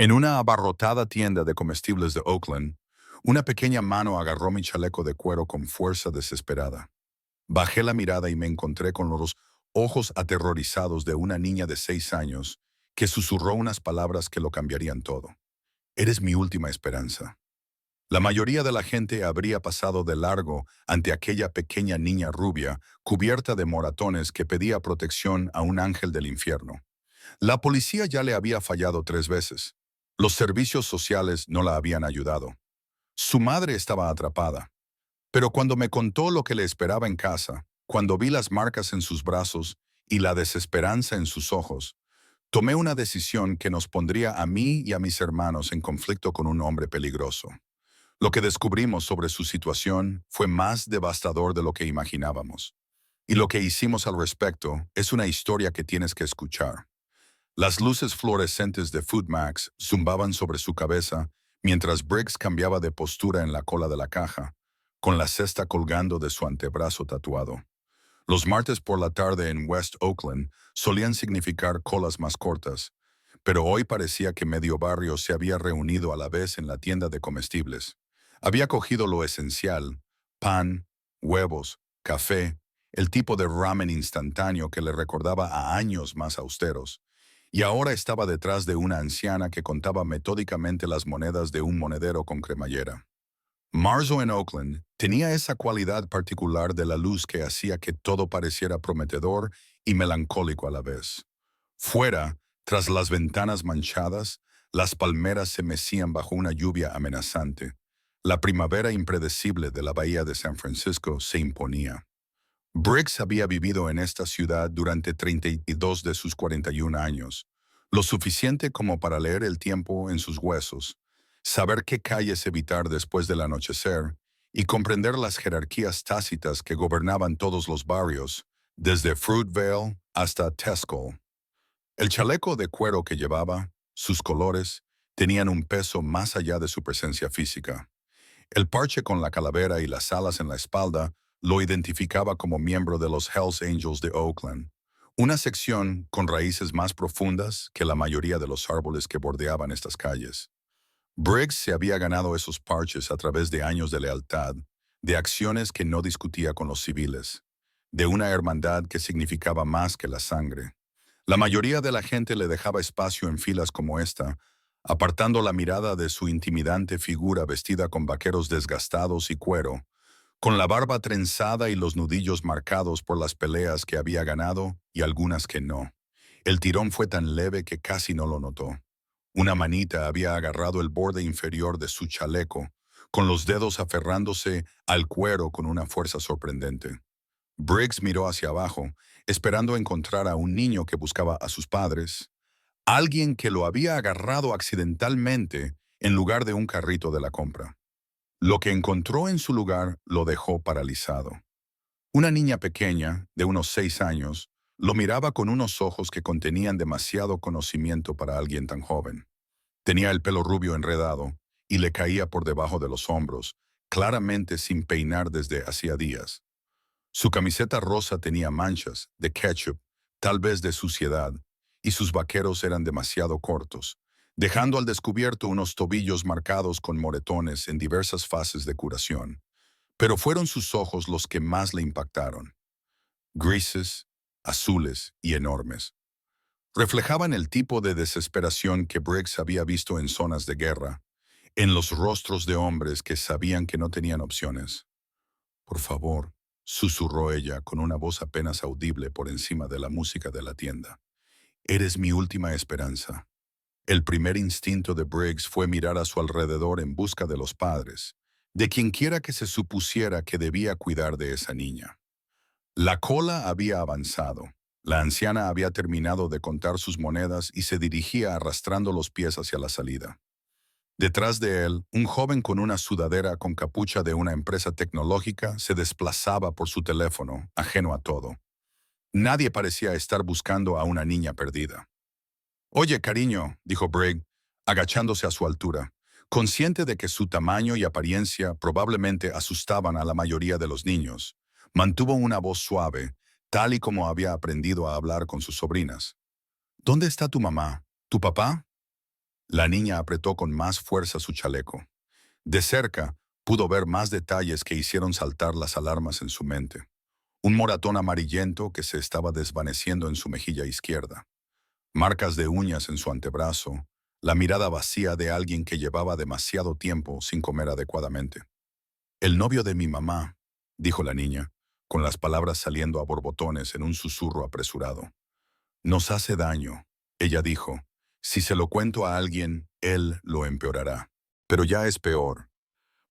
En una abarrotada tienda de comestibles de Oakland, una pequeña mano agarró mi chaleco de cuero con fuerza desesperada. Bajé la mirada y me encontré con los ojos aterrorizados de una niña de 6 años que susurró unas palabras que lo cambiarían todo. Eres mi última esperanza. La mayoría de la gente habría pasado de largo ante aquella pequeña niña rubia, cubierta de moratones que pedía protección a un ángel del infierno. La policía ya le había fallado 3 veces. Los servicios sociales no la habían ayudado. Su madre estaba atrapada. Pero cuando me contó lo que le esperaba en casa, cuando vi las marcas en sus brazos y la desesperanza en sus ojos, tomé una decisión que nos pondría a mí y a mis hermanos en conflicto con un hombre peligroso. Lo que descubrimos sobre su situación fue más devastador de lo que imaginábamos. Y lo que hicimos al respecto es una historia que tienes que escuchar. Las luces fluorescentes de Food Max zumbaban sobre su cabeza mientras Briggs cambiaba de postura en la cola de la caja, con la cesta colgando de su antebrazo tatuado. Los martes por la tarde en West Oakland solían significar colas más cortas, pero hoy parecía que medio barrio se había reunido a la vez en la tienda de comestibles. Había cogido lo esencial: pan, huevos, café, el tipo de ramen instantáneo que le recordaba a años más austeros, y ahora estaba detrás de una anciana que contaba metódicamente las monedas de un monedero con cremallera. Marzo en Oakland tenía esa cualidad particular de la luz que hacía que todo pareciera prometedor y melancólico a la vez. Fuera, tras las ventanas manchadas, las palmeras se mecían bajo una lluvia amenazante. La primavera impredecible de la bahía de San Francisco se imponía. Briggs había vivido en esta ciudad durante 32 de sus 41 años, lo suficiente como para leer el tiempo en sus huesos, saber qué calles evitar después del anochecer y comprender las jerarquías tácitas que gobernaban todos los barrios, desde Fruitvale hasta Tesco. El chaleco de cuero que llevaba, sus colores, tenían un peso más allá de su presencia física. El parche con la calavera y las alas en la espalda lo identificaba como miembro de los Hells Angels de Oakland, una sección con raíces más profundas que la mayoría de los árboles que bordeaban estas calles. Briggs se había ganado esos parches a través de años de lealtad, de acciones que no discutía con los civiles, de una hermandad que significaba más que la sangre. La mayoría de la gente le dejaba espacio en filas como esta, apartando la mirada de su intimidante figura vestida con vaqueros desgastados y cuero, con la barba trenzada y los nudillos marcados por las peleas que había ganado y algunas que no. El tirón fue tan leve que casi no lo notó. Una manita había agarrado el borde inferior de su chaleco, con los dedos aferrándose al cuero con una fuerza sorprendente. Briggs miró hacia abajo, esperando encontrar a un niño que buscaba a sus padres, alguien que lo había agarrado accidentalmente en lugar de un carrito de la compra. Lo que encontró en su lugar lo dejó paralizado. Una niña pequeña, de unos 6 años, lo miraba con unos ojos que contenían demasiado conocimiento para alguien tan joven. Tenía el pelo rubio enredado y le caía por debajo de los hombros, claramente sin peinar desde hacía días. Su camiseta rosa tenía manchas de ketchup, tal vez de suciedad, y sus vaqueros eran demasiado cortos, dejando al descubierto unos tobillos marcados con moretones en diversas fases de curación. Pero fueron sus ojos los que más le impactaron. Grises, azules y enormes. Reflejaban el tipo de desesperación que Briggs había visto en zonas de guerra, en los rostros de hombres que sabían que no tenían opciones. Por favor, susurró ella con una voz apenas audible por encima de la música de la tienda. Eres mi última esperanza. El primer instinto de Briggs fue mirar a su alrededor en busca de los padres, de quienquiera que se supusiera que debía cuidar de esa niña. La cola había avanzado. La anciana había terminado de contar sus monedas y se dirigía arrastrando los pies hacia la salida. Detrás de él, un joven con una sudadera con capucha de una empresa tecnológica se desplazaba por su teléfono, ajeno a todo. Nadie parecía estar buscando a una niña perdida. Oye, cariño, dijo Briggs, agachándose a su altura, consciente de que su tamaño y apariencia probablemente asustaban a la mayoría de los niños. Mantuvo una voz suave, tal y como había aprendido a hablar con sus sobrinas. ¿Dónde está tu mamá? ¿Tu papá? La niña apretó con más fuerza su chaleco. De cerca, pudo ver más detalles que hicieron saltar las alarmas en su mente. Un moratón amarillento que se estaba desvaneciendo en su mejilla izquierda. Marcas de uñas en su antebrazo. La mirada vacía de alguien que llevaba demasiado tiempo sin comer adecuadamente. El novio de mi mamá, dijo la niña, con las palabras saliendo a borbotones en un susurro apresurado. Nos hace daño, ella dijo. Si se lo cuento a alguien, él lo empeorará. Pero ya es peor.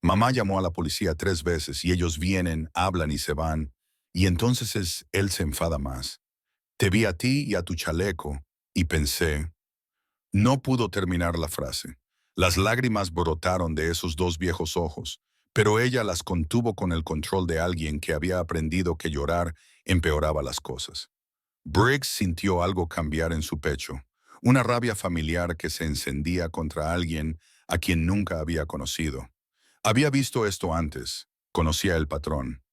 Mamá llamó a la policía 3 veces y ellos vienen, hablan y se van. Y entonces él se enfada más. Te vi a ti y a tu chaleco y pensé. No pudo terminar la frase. Las lágrimas brotaron de esos dos viejos ojos, pero ella las contuvo con el control de alguien que había aprendido que llorar empeoraba las cosas. Briggs sintió algo cambiar en su pecho, una rabia familiar que se encendía contra alguien a quien nunca había conocido. Había visto esto antes, conocía el patrón.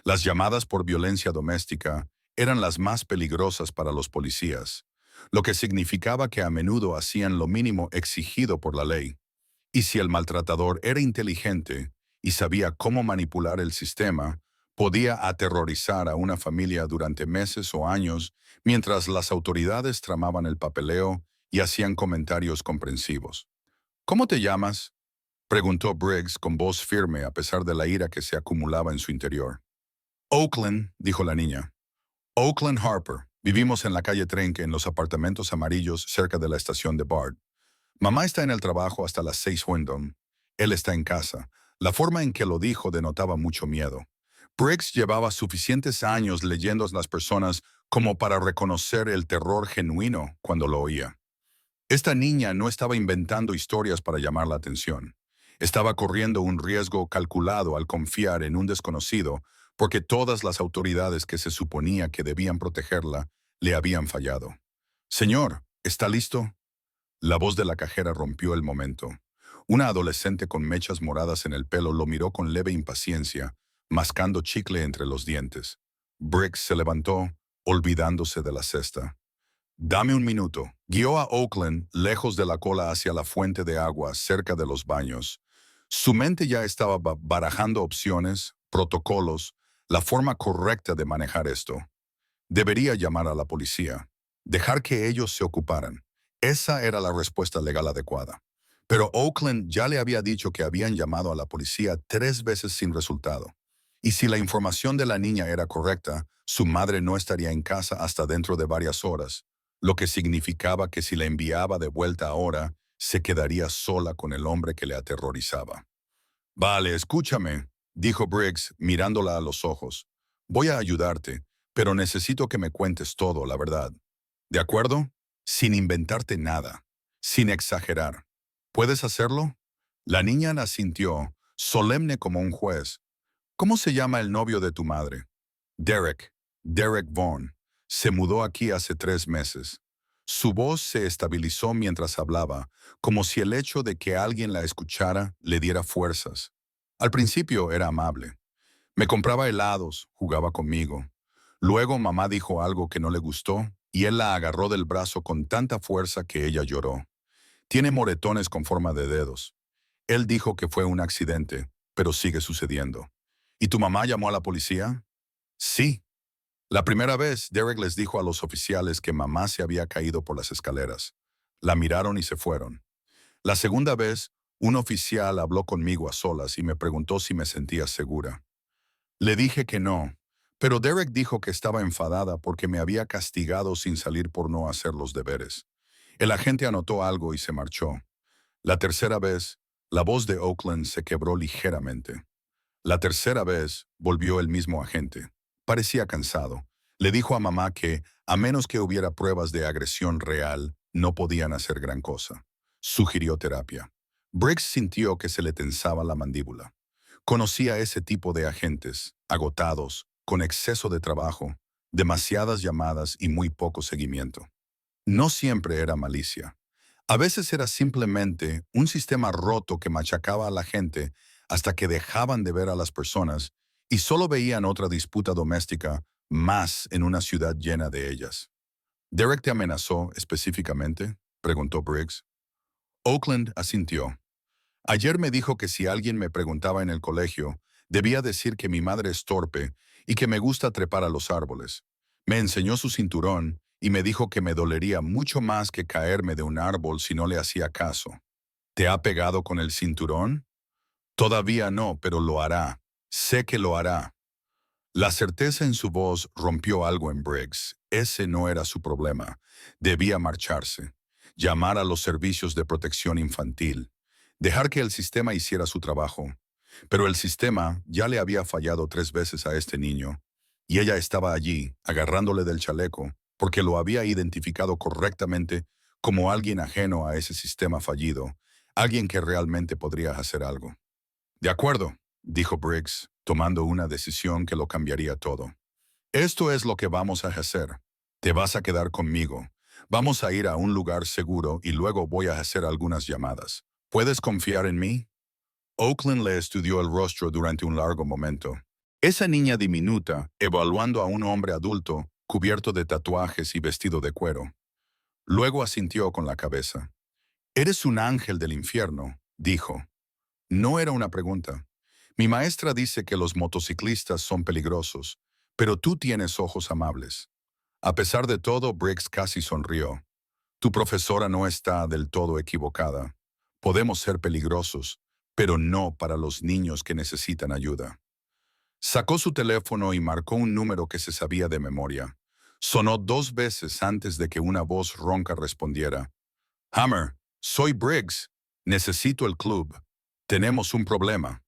Las llamadas por violencia doméstica eran las más peligrosas para los policías, lo que significaba que a menudo hacían lo mínimo exigido por la ley. Y si el maltratador era inteligente y sabía cómo manipular el sistema, podía aterrorizar a una familia durante meses o años mientras las autoridades tramaban el papeleo y hacían comentarios comprensivos. ¿Cómo te llamas?, preguntó Briggs con voz firme a pesar de la ira que se acumulaba en su interior. Oakland, dijo la niña. Oakland Harper. Vivimos en la calle Trenque en los apartamentos amarillos cerca de la estación de BART. Mamá está en el trabajo hasta las 6 Wyndham. Él está en casa. La forma en que lo dijo denotaba mucho miedo. Briggs llevaba suficientes años leyendo a las personas como para reconocer el terror genuino cuando lo oía. Esta niña no estaba inventando historias para llamar la atención. Estaba corriendo un riesgo calculado al confiar en un desconocido, porque todas las autoridades que se suponía que debían protegerla le habían fallado. Señor, ¿está listo? La voz de la cajera rompió el momento. Una adolescente con mechas moradas en el pelo lo miró con leve impaciencia, mascando chicle entre los dientes. Briggs se levantó, olvidándose de la cesta. Dame un minuto. Guió a Oakland lejos de la cola hacia la fuente de agua cerca de los baños. Su mente ya estaba barajando opciones, protocolos, la forma correcta de manejar esto. Debería llamar a la policía. Dejar que ellos se ocuparan. Esa era la respuesta legal adecuada. Pero Oakland ya le había dicho que habían llamado a la policía 3 veces sin resultado. Y si la información de la niña era correcta, su madre no estaría en casa hasta dentro de varias horas, lo que significaba que si la enviaba de vuelta ahora, se quedaría sola con el hombre que le aterrorizaba. Vale, escúchame, dijo Briggs, mirándola a los ojos. Voy a ayudarte, pero necesito que me cuentes todo, la verdad. ¿De acuerdo? Sin inventarte nada, sin exagerar. ¿Puedes hacerlo? La niña asintió, solemne como un juez. ¿Cómo se llama el novio de tu madre? Derek. Derek Vaughn. Se mudó aquí hace 3 meses. Su voz se estabilizó mientras hablaba, como si el hecho de que alguien la escuchara le diera fuerzas. Al principio era amable. Me compraba helados, jugaba conmigo. Luego mamá dijo algo que no le gustó y él la agarró del brazo con tanta fuerza que ella lloró. Tiene moretones con forma de dedos. Él dijo que fue un accidente, pero sigue sucediendo. ¿Y tu mamá llamó a la policía? Sí. La primera vez, Derek les dijo a los oficiales que mamá se había caído por las escaleras. La miraron y se fueron. La segunda vez, un oficial habló conmigo a solas y me preguntó si me sentía segura. Le dije que no, pero Derek dijo que estaba enfadada porque me había castigado sin salir por no hacer los deberes. El agente anotó algo y se marchó. La tercera vez, la voz de Oakland se quebró ligeramente. La tercera vez, volvió el mismo agente. Parecía cansado. Le dijo a mamá que, a menos que hubiera pruebas de agresión real, no podían hacer gran cosa. Sugirió terapia. Briggs sintió que se le tensaba la mandíbula. Conocía ese tipo de agentes, agotados, con exceso de trabajo, demasiadas llamadas y muy poco seguimiento. No siempre era malicia. A veces era simplemente un sistema roto que machacaba a la gente hasta que dejaban de ver a las personas y solo veían otra disputa doméstica más en una ciudad llena de ellas. ¿Derek te amenazó específicamente?, preguntó Briggs. Oakland asintió. Ayer me dijo que si alguien me preguntaba en el colegio, debía decir que mi madre es torpe y que me gusta trepar a los árboles. Me enseñó su cinturón y me dijo que me dolería mucho más que caerme de un árbol si no le hacía caso. ¿Te ha pegado con el cinturón? Todavía no, pero lo hará. Sé que lo hará. La certeza en su voz rompió algo en Briggs. Ese no era su problema. Debía marcharse. Llamar a los servicios de protección infantil. Dejar que el sistema hiciera su trabajo. Pero el sistema ya le había fallado 3 veces a este niño. Y ella estaba allí, agarrándole del chaleco, porque lo había identificado correctamente como alguien ajeno a ese sistema fallido, alguien que realmente podría hacer algo. De acuerdo, dijo Briggs, tomando una decisión que lo cambiaría todo. Esto es lo que vamos a hacer. Te vas a quedar conmigo. Vamos a ir a un lugar seguro y luego voy a hacer algunas llamadas. ¿Puedes confiar en mí? Oakland le estudió el rostro durante un largo momento. Esa niña diminuta, evaluando a un hombre adulto, cubierto de tatuajes y vestido de cuero. Luego asintió con la cabeza. Eres un ángel del infierno, dijo. No era una pregunta. Mi maestra dice que los motociclistas son peligrosos, pero tú tienes ojos amables. A pesar de todo, Briggs casi sonrió. Tu profesora no está del todo equivocada. Podemos ser peligrosos, pero no para los niños que necesitan ayuda. Sacó su teléfono y marcó un número que se sabía de memoria. Sonó 2 veces antes de que una voz ronca respondiera. Hammer, soy Briggs. Necesito el club. Tenemos un problema.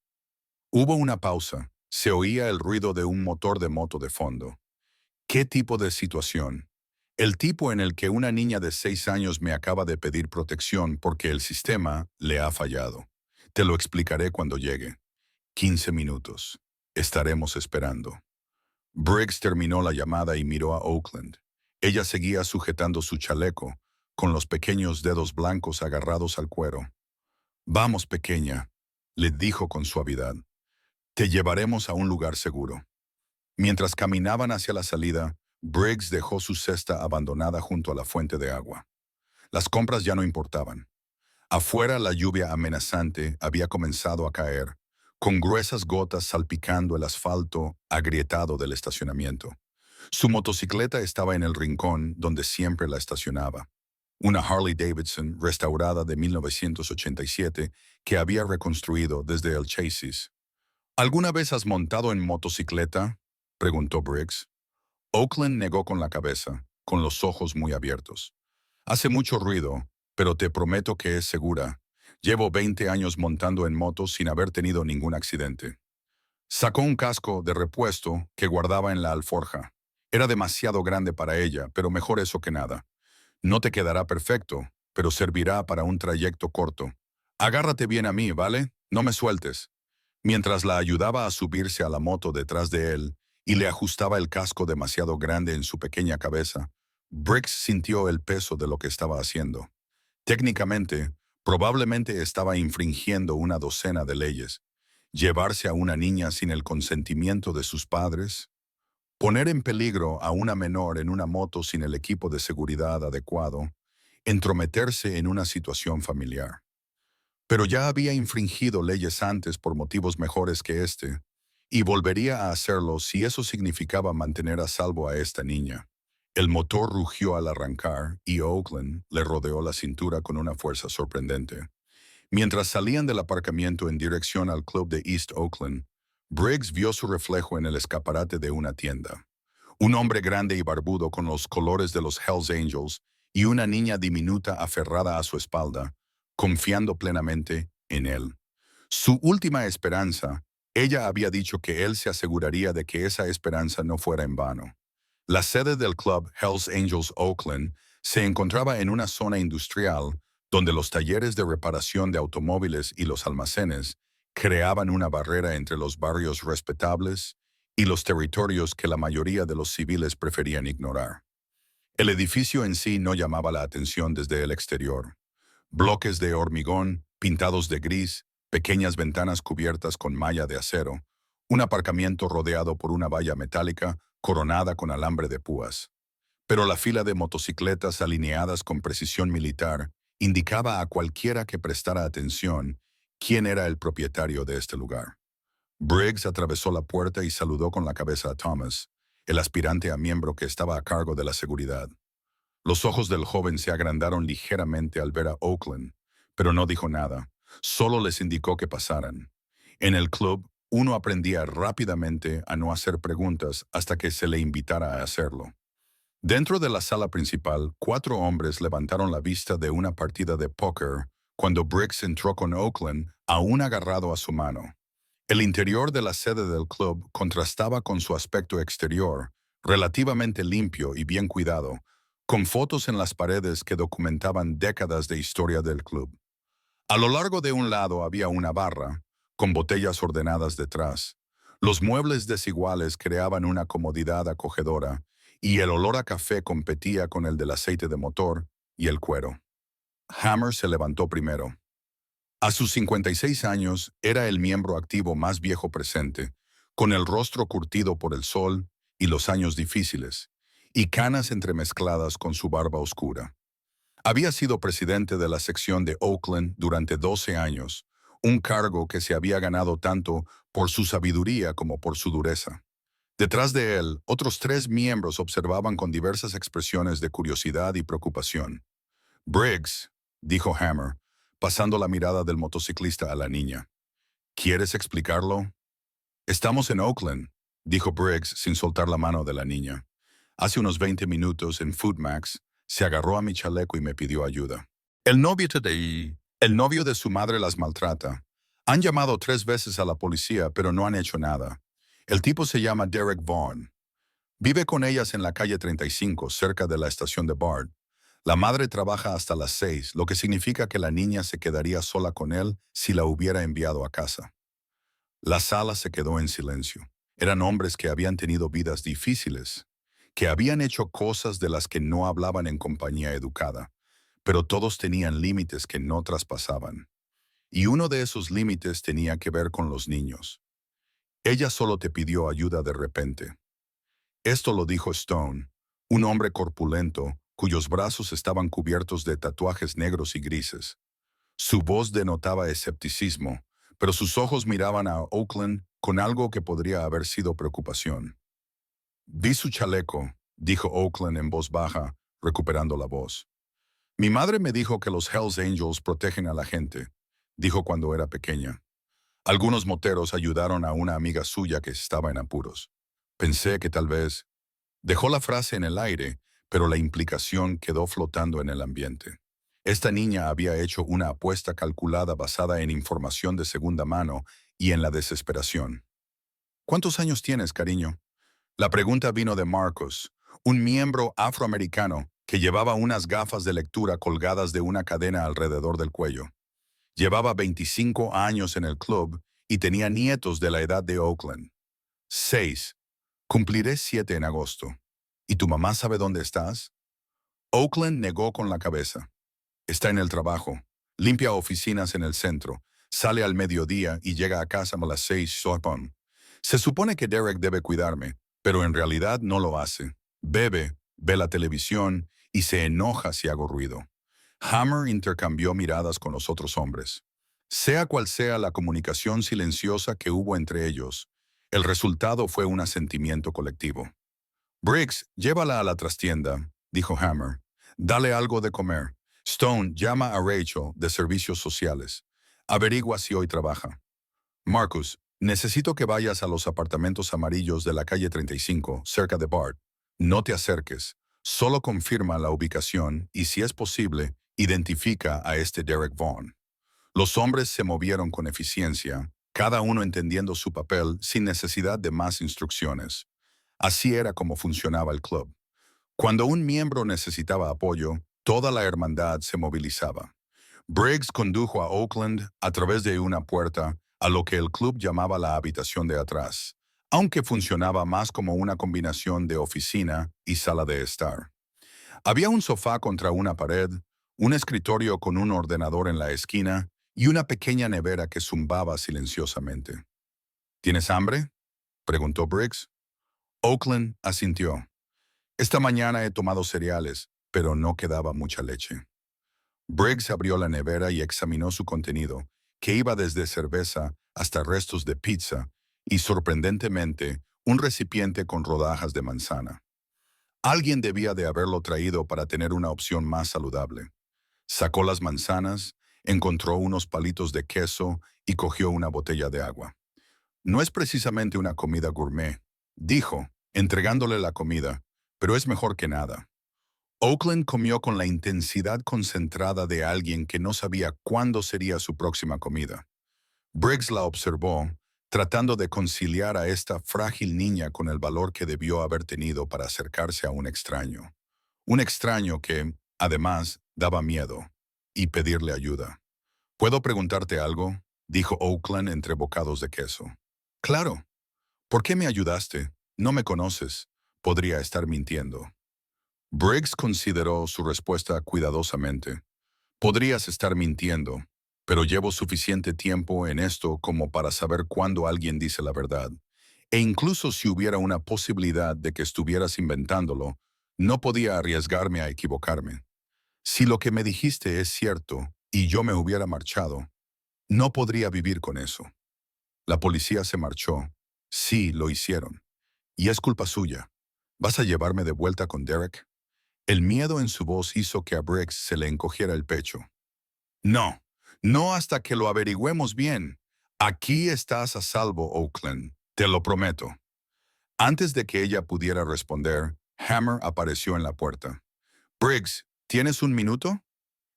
Hubo una pausa. Se oía el ruido de un motor de moto de fondo. ¿Qué tipo de situación? El tipo en el que una niña de 6 años me acaba de pedir protección porque el sistema le ha fallado. Te lo explicaré cuando llegue. 15 minutos. Estaremos esperando. Briggs terminó la llamada y miró a Oakland. Ella seguía sujetando su chaleco, con los pequeños dedos blancos agarrados al cuero. Vamos, pequeña, le dijo con suavidad. Te llevaremos a un lugar seguro. Mientras caminaban hacia la salida, Briggs dejó su cesta abandonada junto a la fuente de agua. Las compras ya no importaban. Afuera la lluvia amenazante había comenzado a caer, con gruesas gotas salpicando el asfalto agrietado del estacionamiento. Su motocicleta estaba en el rincón donde siempre la estacionaba. Una Harley Davidson restaurada de 1987 que había reconstruido desde el chasis. ¿Alguna vez has montado en motocicleta?, preguntó Briggs. Oakland negó con la cabeza, con los ojos muy abiertos. Hace mucho ruido, pero te prometo que es segura. Llevo 20 años montando en motos sin haber tenido ningún accidente. Sacó un casco de repuesto que guardaba en la alforja. Era demasiado grande para ella, pero mejor eso que nada. No te quedará perfecto, pero servirá para un trayecto corto. Agárrate bien a mí, ¿vale? No me sueltes. Mientras la ayudaba a subirse a la moto detrás de él y le ajustaba el casco demasiado grande en su pequeña cabeza, Briggs sintió el peso de lo que estaba haciendo. Técnicamente, probablemente estaba infringiendo una docena de leyes. Llevarse a una niña sin el consentimiento de sus padres, poner en peligro a una menor en una moto sin el equipo de seguridad adecuado, entrometerse en una situación familiar. Pero ya había infringido leyes antes por motivos mejores que este, y volvería a hacerlo si eso significaba mantener a salvo a esta niña. El motor rugió al arrancar y Oakland le rodeó la cintura con una fuerza sorprendente. Mientras salían del aparcamiento en dirección al club de East Oakland, Briggs vio su reflejo en el escaparate de una tienda. Un hombre grande y barbudo con los colores de los Hells Angels y una niña diminuta aferrada a su espalda, confiando plenamente en él. Su última esperanza, ella había dicho que él se aseguraría de que esa esperanza no fuera en vano. La sede del club Hells Angels Oakland se encontraba en una zona industrial donde los talleres de reparación de automóviles y los almacenes creaban una barrera entre los barrios respetables y los territorios que la mayoría de los civiles preferían ignorar. El edificio en sí no llamaba la atención desde el exterior. Bloques de hormigón, pintados de gris, pequeñas ventanas cubiertas con malla de acero, un aparcamiento rodeado por una valla metálica coronada con alambre de púas. Pero la fila de motocicletas alineadas con precisión militar indicaba a cualquiera que prestara atención quién era el propietario de este lugar. Briggs atravesó la puerta y saludó con la cabeza a Thomas, el aspirante a miembro que estaba a cargo de la seguridad. Los ojos del joven se agrandaron ligeramente al ver a Oakland, pero no dijo nada, solo les indicó que pasaran. En el club, uno aprendía rápidamente a no hacer preguntas hasta que se le invitara a hacerlo. Dentro de la sala principal, 4 hombres levantaron la vista de una partida de póker cuando Briggs entró con Oakland aún agarrado a su mano. El interior de la sede del club contrastaba con su aspecto exterior, relativamente limpio y bien cuidado, con fotos en las paredes que documentaban décadas de historia del club. A lo largo de un lado había una barra, con botellas ordenadas detrás. Los muebles desiguales creaban una comodidad acogedora, y el olor a café competía con el del aceite de motor y el cuero. Hammer se levantó primero. A sus 56 años, era el miembro activo más viejo presente, con el rostro curtido por el sol y los años difíciles, y canas entremezcladas con su barba oscura. Había sido presidente de la sección de Oakland durante 12 años, un cargo que se había ganado tanto por su sabiduría como por su dureza. Detrás de él, otros 3 miembros observaban con diversas expresiones de curiosidad y preocupación. Briggs, dijo Hammer, pasando la mirada del motociclista a la niña. ¿Quieres explicarlo? Estamos en Oakland, dijo Briggs sin soltar la mano de la niña. Hace unos 20 minutos en Foodmax, se agarró a mi chaleco y me pidió ayuda. El novio de su madre las maltrata. Han llamado 3 veces a la policía, pero no han hecho nada. El tipo se llama Derek Vaughn. Vive con ellas en la calle 35, cerca de la estación de BART. La madre trabaja hasta las 6, lo que significa que la niña se quedaría sola con él si la hubiera enviado a casa. La sala se quedó en silencio. Eran hombres que habían tenido vidas difíciles, que habían hecho cosas de las que no hablaban en compañía educada, pero todos tenían límites que no traspasaban. Y uno de esos límites tenía que ver con los niños. Ella solo te pidió ayuda de repente. Esto lo dijo Stone, un hombre corpulento cuyos brazos estaban cubiertos de tatuajes negros y grises. Su voz denotaba escepticismo, pero sus ojos miraban a Oakland con algo que podría haber sido preocupación. Vi su chaleco, dijo Oakland en voz baja, recuperando la voz. Mi madre me dijo que los Hells Angels protegen a la gente, dijo cuando era pequeña. Algunos moteros ayudaron a una amiga suya que estaba en apuros. Pensé que tal vez... Dejó la frase en el aire, pero la implicación quedó flotando en el ambiente. Esta niña había hecho una apuesta calculada basada en información de segunda mano y en la desesperación. ¿Cuántos años tienes, cariño? La pregunta vino de Marcus, un miembro afroamericano que llevaba unas gafas de lectura colgadas de una cadena alrededor del cuello. Llevaba 25 años en el club y tenía nietos de la edad de Oakland. 6. Cumpliré 7 en agosto. ¿Y tu mamá sabe dónde estás? Oakland negó con la cabeza. Está en el trabajo. Limpia oficinas en el centro. Sale al mediodía y llega a casa a las 6. Se supone que Derek debe cuidarme, pero en realidad no lo hace. Bebe, ve la televisión y se enoja si hago ruido. Hammer intercambió miradas con los otros hombres. Sea cual sea la comunicación silenciosa que hubo entre ellos, el resultado fue un asentimiento colectivo. Briggs, llévala a la trastienda, dijo Hammer. Dale algo de comer. Stone, llama a Rachel, de Servicios Sociales. Averigua si hoy trabaja. Marcus, necesito que vayas a los apartamentos amarillos de la calle 35, cerca de BART. No te acerques. Solo confirma la ubicación y, si es posible, identifica a este Derek Vaughn. Los hombres se movieron con eficiencia, cada uno entendiendo su papel sin necesidad de más instrucciones. Así era como funcionaba el club. Cuando un miembro necesitaba apoyo, toda la hermandad se movilizaba. Briggs condujo a Oakland a través de una puerta a lo que el club llamaba la habitación de atrás, aunque funcionaba más como una combinación de oficina y sala de estar. Había un sofá contra una pared, un escritorio con un ordenador en la esquina y una pequeña nevera que zumbaba silenciosamente. ¿Tienes hambre?, preguntó Briggs. Oakland asintió. Esta mañana he tomado cereales, pero no quedaba mucha leche. Briggs abrió la nevera y examinó su contenido, que iba desde cerveza hasta restos de pizza y, sorprendentemente, un recipiente con rodajas de manzana. Alguien debía de haberlo traído para tener una opción más saludable. Sacó las manzanas, encontró unos palitos de queso y cogió una botella de agua. No es precisamente una comida gourmet, dijo, entregándole la comida, pero es mejor que nada. Oakland comió con la intensidad concentrada de alguien que no sabía cuándo sería su próxima comida. Briggs la observó, tratando de conciliar a esta frágil niña con el valor que debió haber tenido para acercarse a un extraño. Un extraño que, además, daba miedo, y pedirle ayuda. ¿Puedo preguntarte algo?, dijo Oakland entre bocados de queso. Claro. ¿Por qué me ayudaste? No me conoces. Podría estar mintiendo. Briggs consideró su respuesta cuidadosamente. Podrías estar mintiendo, pero llevo suficiente tiempo en esto como para saber cuándo alguien dice la verdad. E incluso si hubiera una posibilidad de que estuvieras inventándolo, no podía arriesgarme a equivocarme. Si lo que me dijiste es cierto y yo me hubiera marchado, no podría vivir con eso. La policía se marchó. Sí, lo hicieron. Y es culpa suya. ¿Vas a llevarme de vuelta con Derek? El miedo en su voz hizo que a Briggs se le encogiera el pecho. No, no hasta que lo averigüemos bien. Aquí estás a salvo, Oakland. Te lo prometo. Antes de que ella pudiera responder, Hammer apareció en la puerta. Briggs, ¿tienes un minuto?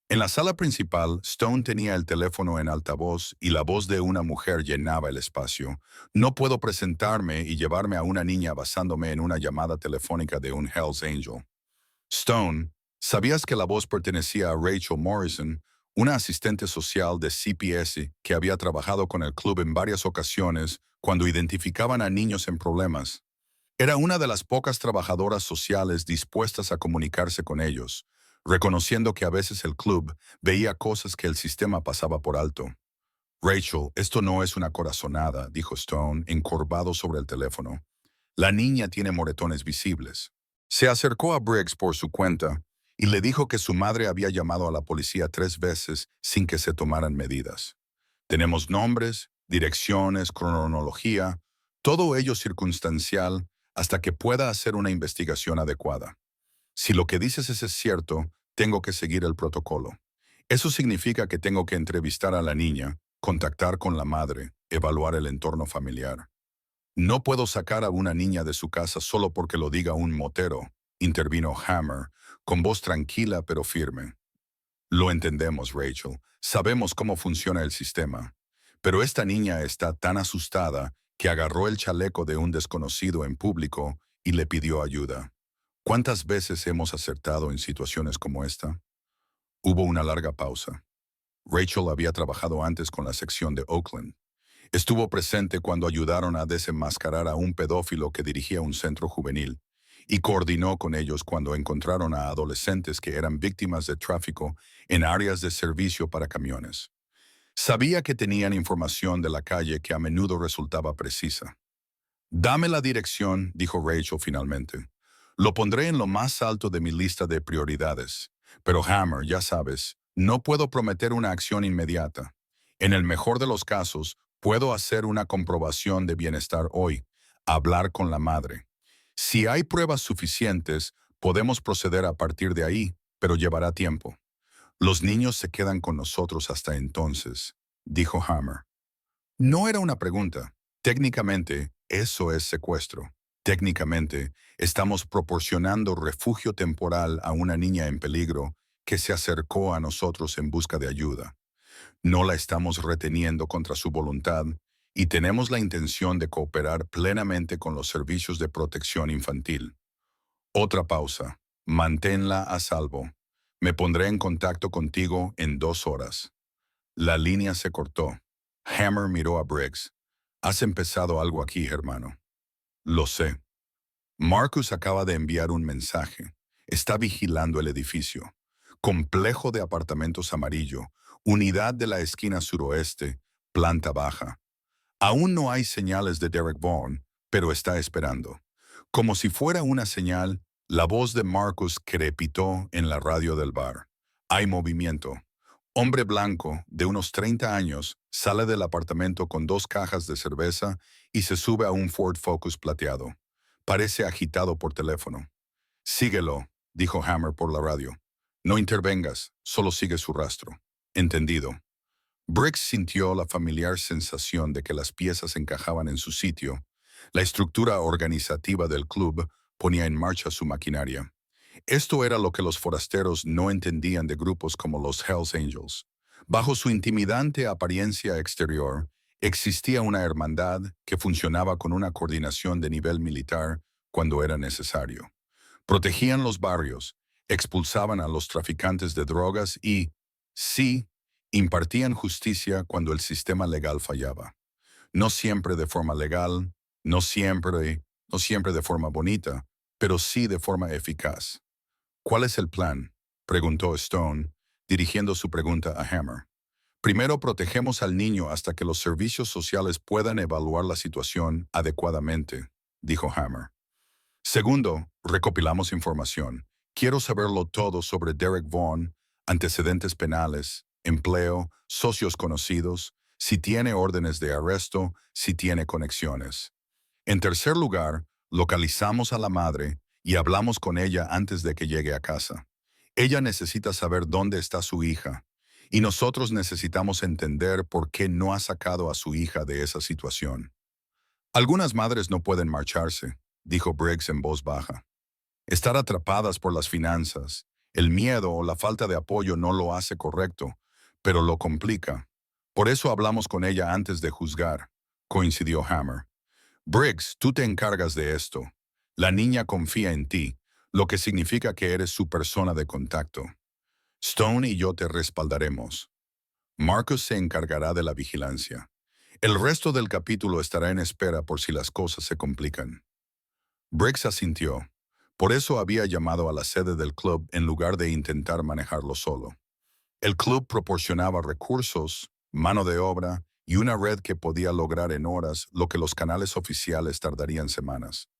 En la sala principal, Stone tenía el teléfono en altavoz y la voz de una mujer llenaba el espacio. No puedo presentarme y llevarme a una niña basándome en una llamada telefónica de un Hells Angel. Stone, ¿sabías que la voz pertenecía a Rachel Morrison, una asistente social de CPS que había trabajado con el club en varias ocasiones cuando identificaban a niños en problemas? Era una de las pocas trabajadoras sociales dispuestas a comunicarse con ellos, reconociendo que a veces el club veía cosas que el sistema pasaba por alto. Rachel, esto no es una corazonada, dijo Stone, encorvado sobre el teléfono. La niña tiene moretones visibles. Se acercó a Briggs por su cuenta y le dijo que su madre había llamado a la policía 3 veces sin que se tomaran medidas. Tenemos nombres, direcciones, cronología, todo ello circunstancial hasta que pueda hacer una investigación adecuada. Si lo que dices es cierto, tengo que seguir el protocolo. Eso significa que tengo que entrevistar a la niña, contactar con la madre, evaluar el entorno familiar. No puedo sacar a una niña de su casa solo porque lo diga un motero, intervino Hammer, con voz tranquila pero firme. Lo entendemos, Rachel. Sabemos cómo funciona el sistema. Pero esta niña está tan asustada que agarró el chaleco de un desconocido en público y le pidió ayuda. ¿Cuántas veces hemos acertado en situaciones como esta? Hubo una larga pausa. Rachel había trabajado antes con la sección de Oakland. Estuvo presente cuando ayudaron a desenmascarar a un pedófilo que dirigía un centro juvenil y coordinó con ellos cuando encontraron a adolescentes que eran víctimas de tráfico en áreas de servicio para camiones. Sabía que tenían información de la calle que a menudo resultaba precisa. Dame la dirección, dijo Rachel finalmente. Lo pondré en lo más alto de mi lista de prioridades. Pero Hammer, ya sabes, no puedo prometer una acción inmediata. En el mejor de los casos, puedo hacer una comprobación de bienestar hoy, hablar con la madre. Si hay pruebas suficientes, podemos proceder a partir de ahí, pero llevará tiempo. Los niños se quedan con nosotros hasta entonces, dijo Hammer. No era una pregunta. Técnicamente, eso es secuestro. Técnicamente, estamos proporcionando refugio temporal a una niña en peligro que se acercó a nosotros en busca de ayuda. No la estamos reteniendo contra su voluntad y tenemos la intención de cooperar plenamente con los servicios de protección infantil. Otra pausa. Manténla a salvo. Me pondré en contacto contigo en 2 horas. La línea se cortó. Hammer miró a Briggs. Has empezado algo aquí, hermano. Lo sé. Marcus acaba de enviar un mensaje. Está vigilando el edificio. Complejo de apartamentos amarillo. Unidad de la esquina suroeste. Planta baja. Aún no hay señales de Derek Vaughn, pero está esperando. Como si fuera una señal, la voz de Marcus crepitó en la radio del bar. Hay movimiento. Hombre blanco, de unos 30 años, sale del apartamento con 2 cajas de cerveza y se sube a un Ford Focus plateado. Parece agitado por teléfono. Síguelo, dijo Hammer por la radio. No intervengas, solo sigue su rastro. Entendido. Briggs sintió la familiar sensación de que las piezas encajaban en su sitio. La estructura organizativa del club ponía en marcha su maquinaria. Esto era lo que los forasteros no entendían de grupos como los Hells Angels. Bajo su intimidante apariencia exterior, existía una hermandad que funcionaba con una coordinación de nivel militar cuando era necesario. Protegían los barrios, expulsaban a los traficantes de drogas y, sí, impartían justicia cuando el sistema legal fallaba. No siempre de forma legal, no siempre de forma bonita, pero sí de forma eficaz. ¿Cuál es el plan?, preguntó Stone, dirigiendo su pregunta a Hammer. Primero protegemos al niño hasta que los servicios sociales puedan evaluar la situación adecuadamente, dijo Hammer. Segundo, recopilamos información. Quiero saberlo todo sobre Derek Vaughn, antecedentes penales, empleo, socios conocidos, si tiene órdenes de arresto, si tiene conexiones. En tercer lugar, localizamos a la madre y hablamos con ella antes de que llegue a casa. Ella necesita saber dónde está su hija, y nosotros necesitamos entender por qué no ha sacado a su hija de esa situación. Algunas madres no pueden marcharse, dijo Briggs en voz baja. Estar atrapadas por las finanzas, el miedo o la falta de apoyo no lo hace correcto, pero lo complica. Por eso hablamos con ella antes de juzgar, coincidió Hammer. Briggs, tú te encargas de esto. La niña confía en ti, lo que significa que eres su persona de contacto. Stone y yo te respaldaremos. Marcus se encargará de la vigilancia. El resto del capítulo estará en espera por si las cosas se complican. Briggs asintió. Por eso había llamado a la sede del club en lugar de intentar manejarlo solo. El club proporcionaba recursos, mano de obra y una red que podía lograr en horas lo que los canales oficiales tardarían semanas.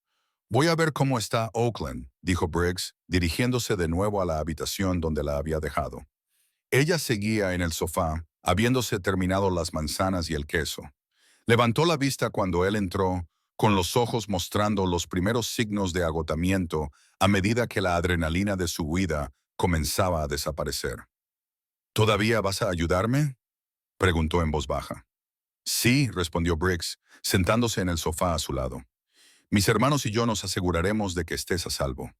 Voy a ver cómo está Oakland, dijo Briggs, dirigiéndose de nuevo a la habitación donde la había dejado. Ella seguía en el sofá, habiéndose terminado las manzanas y el queso. Levantó la vista cuando él entró, con los ojos mostrando los primeros signos de agotamiento a medida que la adrenalina de su huida comenzaba a desaparecer. ¿Todavía vas a ayudarme?, preguntó en voz baja. Sí, respondió Briggs, sentándose en el sofá a su lado. Mis hermanos y yo nos aseguraremos de que estés a salvo.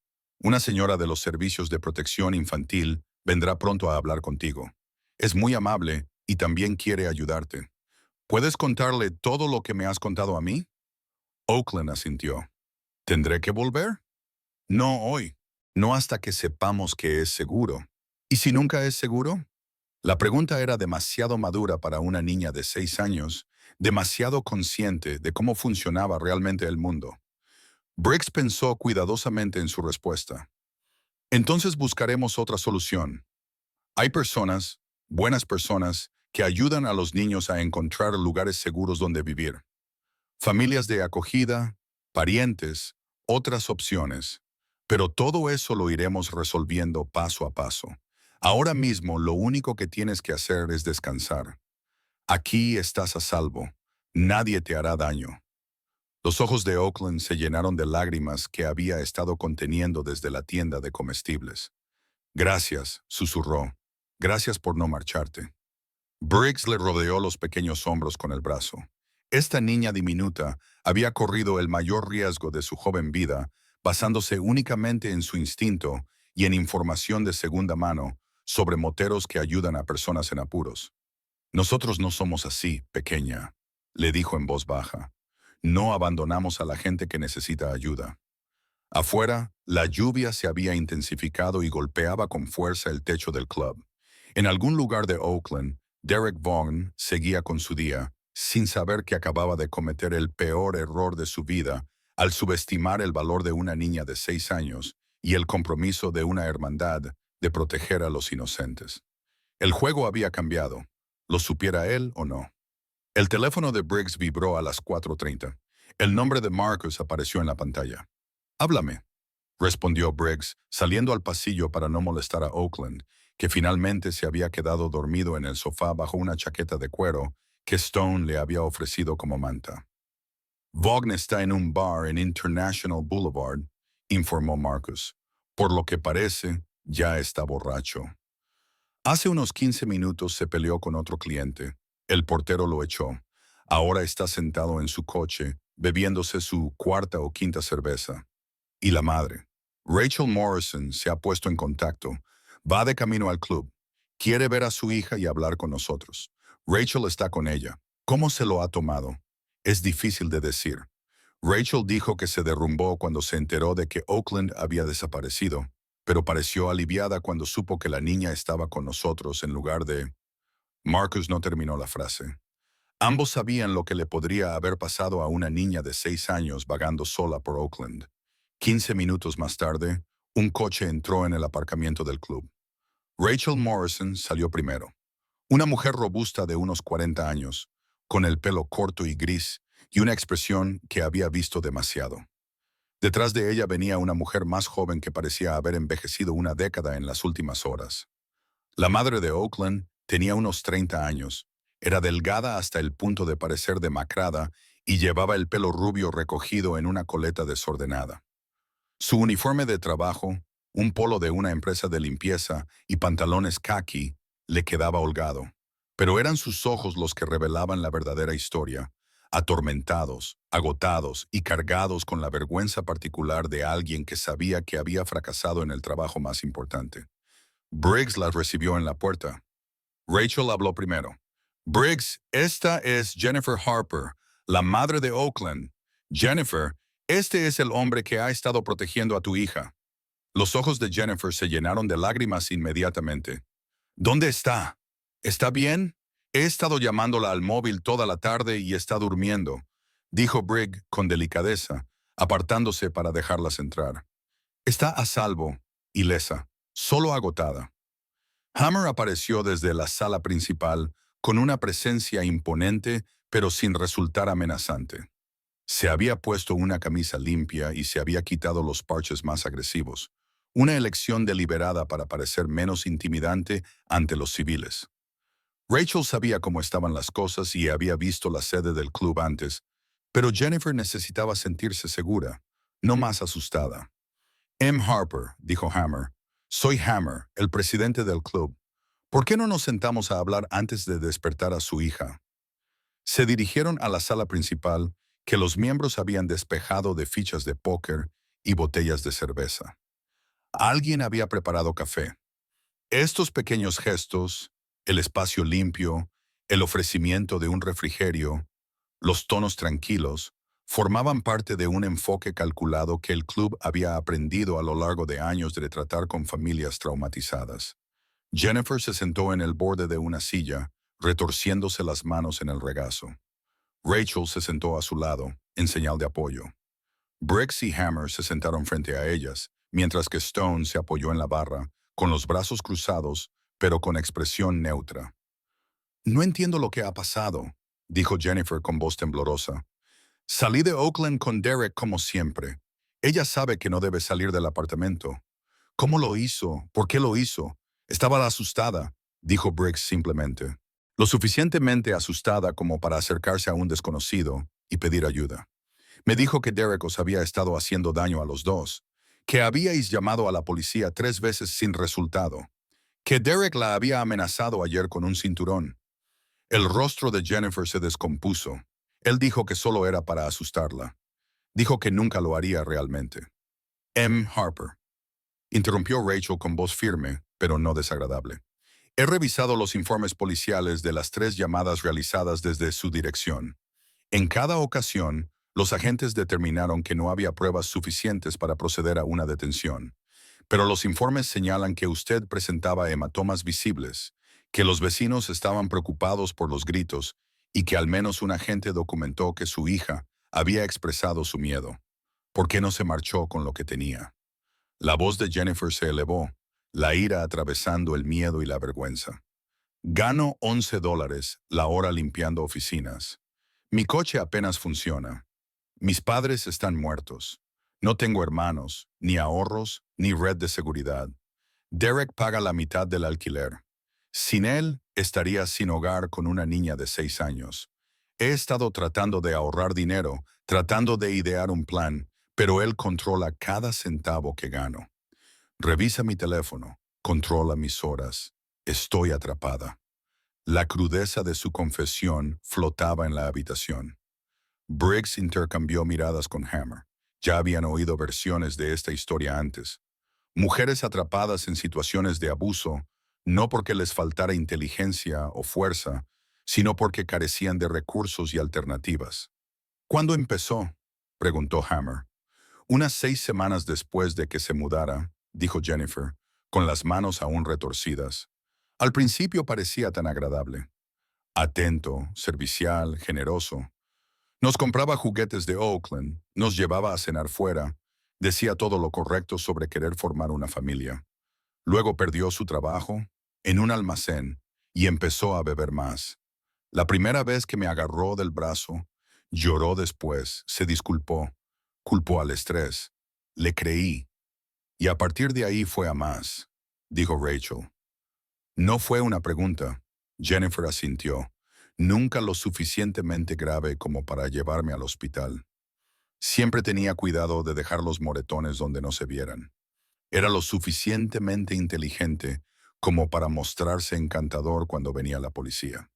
Una señora de los servicios de protección infantil vendrá pronto a hablar contigo. Es muy amable y también quiere ayudarte. ¿Puedes contarle todo lo que me has contado a mí? Oakland asintió. ¿Tendré que volver? No hoy. No hasta que sepamos que es seguro. ¿Y si nunca es seguro? La pregunta era demasiado madura para una niña de 6 años, demasiado consciente de cómo funcionaba realmente el mundo. Briggs pensó cuidadosamente en su respuesta. Entonces buscaremos otra solución. Hay personas, buenas personas, que ayudan a los niños a encontrar lugares seguros donde vivir. Familias de acogida, parientes, otras opciones. Pero todo eso lo iremos resolviendo paso a paso. Ahora mismo lo único que tienes que hacer es descansar. Aquí estás a salvo. Nadie te hará daño. Los ojos de Oakland se llenaron de lágrimas que había estado conteniendo desde la tienda de comestibles. Gracias, susurró. Gracias por no marcharte. Briggs le rodeó los pequeños hombros con el brazo. Esta niña diminuta había corrido el mayor riesgo de su joven vida, basándose únicamente en su instinto y en información de segunda mano sobre moteros que ayudan a personas en apuros. Nosotros no somos así, pequeña, le dijo en voz baja. No abandonamos a la gente que necesita ayuda. Afuera, la lluvia se había intensificado y golpeaba con fuerza el techo del club. En algún lugar de Oakland, Derek Vaughn seguía con su día, sin saber que acababa de cometer el peor error de su vida al subestimar el valor de una niña de 6 años y el compromiso de una hermandad de proteger a los inocentes. El juego había cambiado, lo supiera él o no. El teléfono de Briggs vibró a las 4:30. El nombre de Marcus apareció en la pantalla. «Háblame», respondió Briggs, saliendo al pasillo para no molestar a Oakland, que finalmente se había quedado dormido en el sofá bajo una chaqueta de cuero que Stone le había ofrecido como manta. Vaughn está en un bar en International Boulevard, informó Marcus. Por lo que parece, ya está borracho. Hace unos 15 minutos se peleó con otro cliente. El portero lo echó. Ahora está sentado en su coche, bebiéndose su cuarta o quinta cerveza. Y la madre. Rachel Morrison se ha puesto en contacto. Va de camino al club. Quiere ver a su hija y hablar con nosotros. Rachel está con ella. ¿Cómo se lo ha tomado? Es difícil de decir. Rachel dijo que se derrumbó cuando se enteró de que Oakland había desaparecido, pero pareció aliviada cuando supo que la niña estaba con nosotros en lugar de... Marcus no terminó la frase. Ambos sabían lo que le podría haber pasado a una niña de 6 años vagando sola por Oakland. 15 minutos más tarde, un coche entró en el aparcamiento del club. Rachel Morrison salió primero. Una mujer robusta de unos 40 años, con el pelo corto y gris y una expresión que había visto demasiado. Detrás de ella venía una mujer más joven que parecía haber envejecido una década en las últimas horas. La madre de Oakland tenía unos 30 años, era delgada hasta el punto de parecer demacrada y llevaba el pelo rubio recogido en una coleta desordenada. Su uniforme de trabajo, un polo de una empresa de limpieza y pantalones khaki, le quedaba holgado. Pero eran sus ojos los que revelaban la verdadera historia, atormentados, agotados y cargados con la vergüenza particular de alguien que sabía que había fracasado en el trabajo más importante. Briggs las recibió en la puerta. Rachel habló primero. Briggs, esta es Jennifer Harper, la madre de Oakland. Jennifer, este es el hombre que ha estado protegiendo a tu hija. Los ojos de Jennifer se llenaron de lágrimas inmediatamente. ¿Dónde está? ¿Está bien? He estado llamándola al móvil toda la tarde y está durmiendo, dijo Briggs con delicadeza, apartándose para dejarlas entrar. Está a salvo, ilesa, solo agotada. Hammer apareció desde la sala principal con una presencia imponente pero sin resultar amenazante. Se había puesto una camisa limpia y se había quitado los parches más agresivos, una elección deliberada para parecer menos intimidante ante los civiles. Rachel sabía cómo estaban las cosas y había visto la sede del club antes, pero Jennifer necesitaba sentirse segura, no más asustada. Harper, dijo Hammer. Soy Hammer, el presidente del club. ¿Por qué no nos sentamos a hablar antes de despertar a su hija? Se dirigieron a la sala principal, que los miembros habían despejado de fichas de póker y botellas de cerveza. Alguien había preparado café. Estos pequeños gestos, el espacio limpio, el ofrecimiento de un refrigerio, los tonos tranquilos, formaban parte de un enfoque calculado que el club había aprendido a lo largo de años de tratar con familias traumatizadas. Jennifer se sentó en el borde de una silla, retorciéndose las manos en el regazo. Rachel se sentó a su lado, en señal de apoyo. Briggs y Hammer se sentaron frente a ellas, mientras que Stone se apoyó en la barra, con los brazos cruzados, pero con expresión neutra. No entiendo lo que ha pasado, dijo Jennifer con voz temblorosa. Salí de Oakland con Derek como siempre. Ella sabe que no debe salir del apartamento. ¿Cómo lo hizo? ¿Por qué lo hizo? Estaba asustada, dijo Briggs simplemente. Lo suficientemente asustada como para acercarse a un desconocido y pedir ayuda. Me dijo que Derek os había estado haciendo daño a los dos, que habíais llamado a la policía 3 veces sin resultado, que Derek la había amenazado ayer con un cinturón. El rostro de Jennifer se descompuso. Él dijo que solo era para asustarla. Dijo que nunca lo haría realmente. Harper. Interrumpió Rachel con voz firme, pero no desagradable. He revisado los informes policiales de las 3 llamadas realizadas desde su dirección. En cada ocasión, los agentes determinaron que no había pruebas suficientes para proceder a una detención. Pero los informes señalan que usted presentaba hematomas visibles, que los vecinos estaban preocupados por los gritos y que al menos un agente documentó que su hija había expresado su miedo. ¿Por qué no se marchó con lo que tenía? La voz de Jennifer se elevó, la ira atravesando el miedo y la vergüenza. Gano $11 la hora limpiando oficinas. Mi coche apenas funciona. Mis padres están muertos. No tengo hermanos, ni ahorros, ni red de seguridad. Derek paga la mitad del alquiler. Sin él, estaría sin hogar con una niña de 6 años. He estado tratando de ahorrar dinero, tratando de idear un plan, pero él controla cada centavo que gano. Revisa mi teléfono, controla mis horas. Estoy atrapada. La crudeza de su confesión flotaba en la habitación. Briggs intercambió miradas con Hammer. Ya habían oído versiones de esta historia antes. Mujeres atrapadas en situaciones de abuso, no porque les faltara inteligencia o fuerza, sino porque carecían de recursos y alternativas. ¿Cuándo empezó?, preguntó Hammer. Unas 6 semanas después de que se mudara, dijo Jennifer, con las manos aún retorcidas. Al principio parecía tan agradable. Atento, servicial, generoso. Nos compraba juguetes de Oakland, nos llevaba a cenar fuera, decía todo lo correcto sobre querer formar una familia. Luego perdió su trabajo en un almacén y empezó a beber más. La primera vez que me agarró del brazo, lloró después, se disculpó, culpó al estrés. Le creí. Y a partir de ahí fue a más, dijo Rachel. No fue una pregunta. Jennifer asintió. Nunca lo suficientemente grave como para llevarme al hospital. Siempre tenía cuidado de dejar los moretones donde no se vieran. Era lo suficientemente inteligente como para mostrarse encantador cuando venía la policía.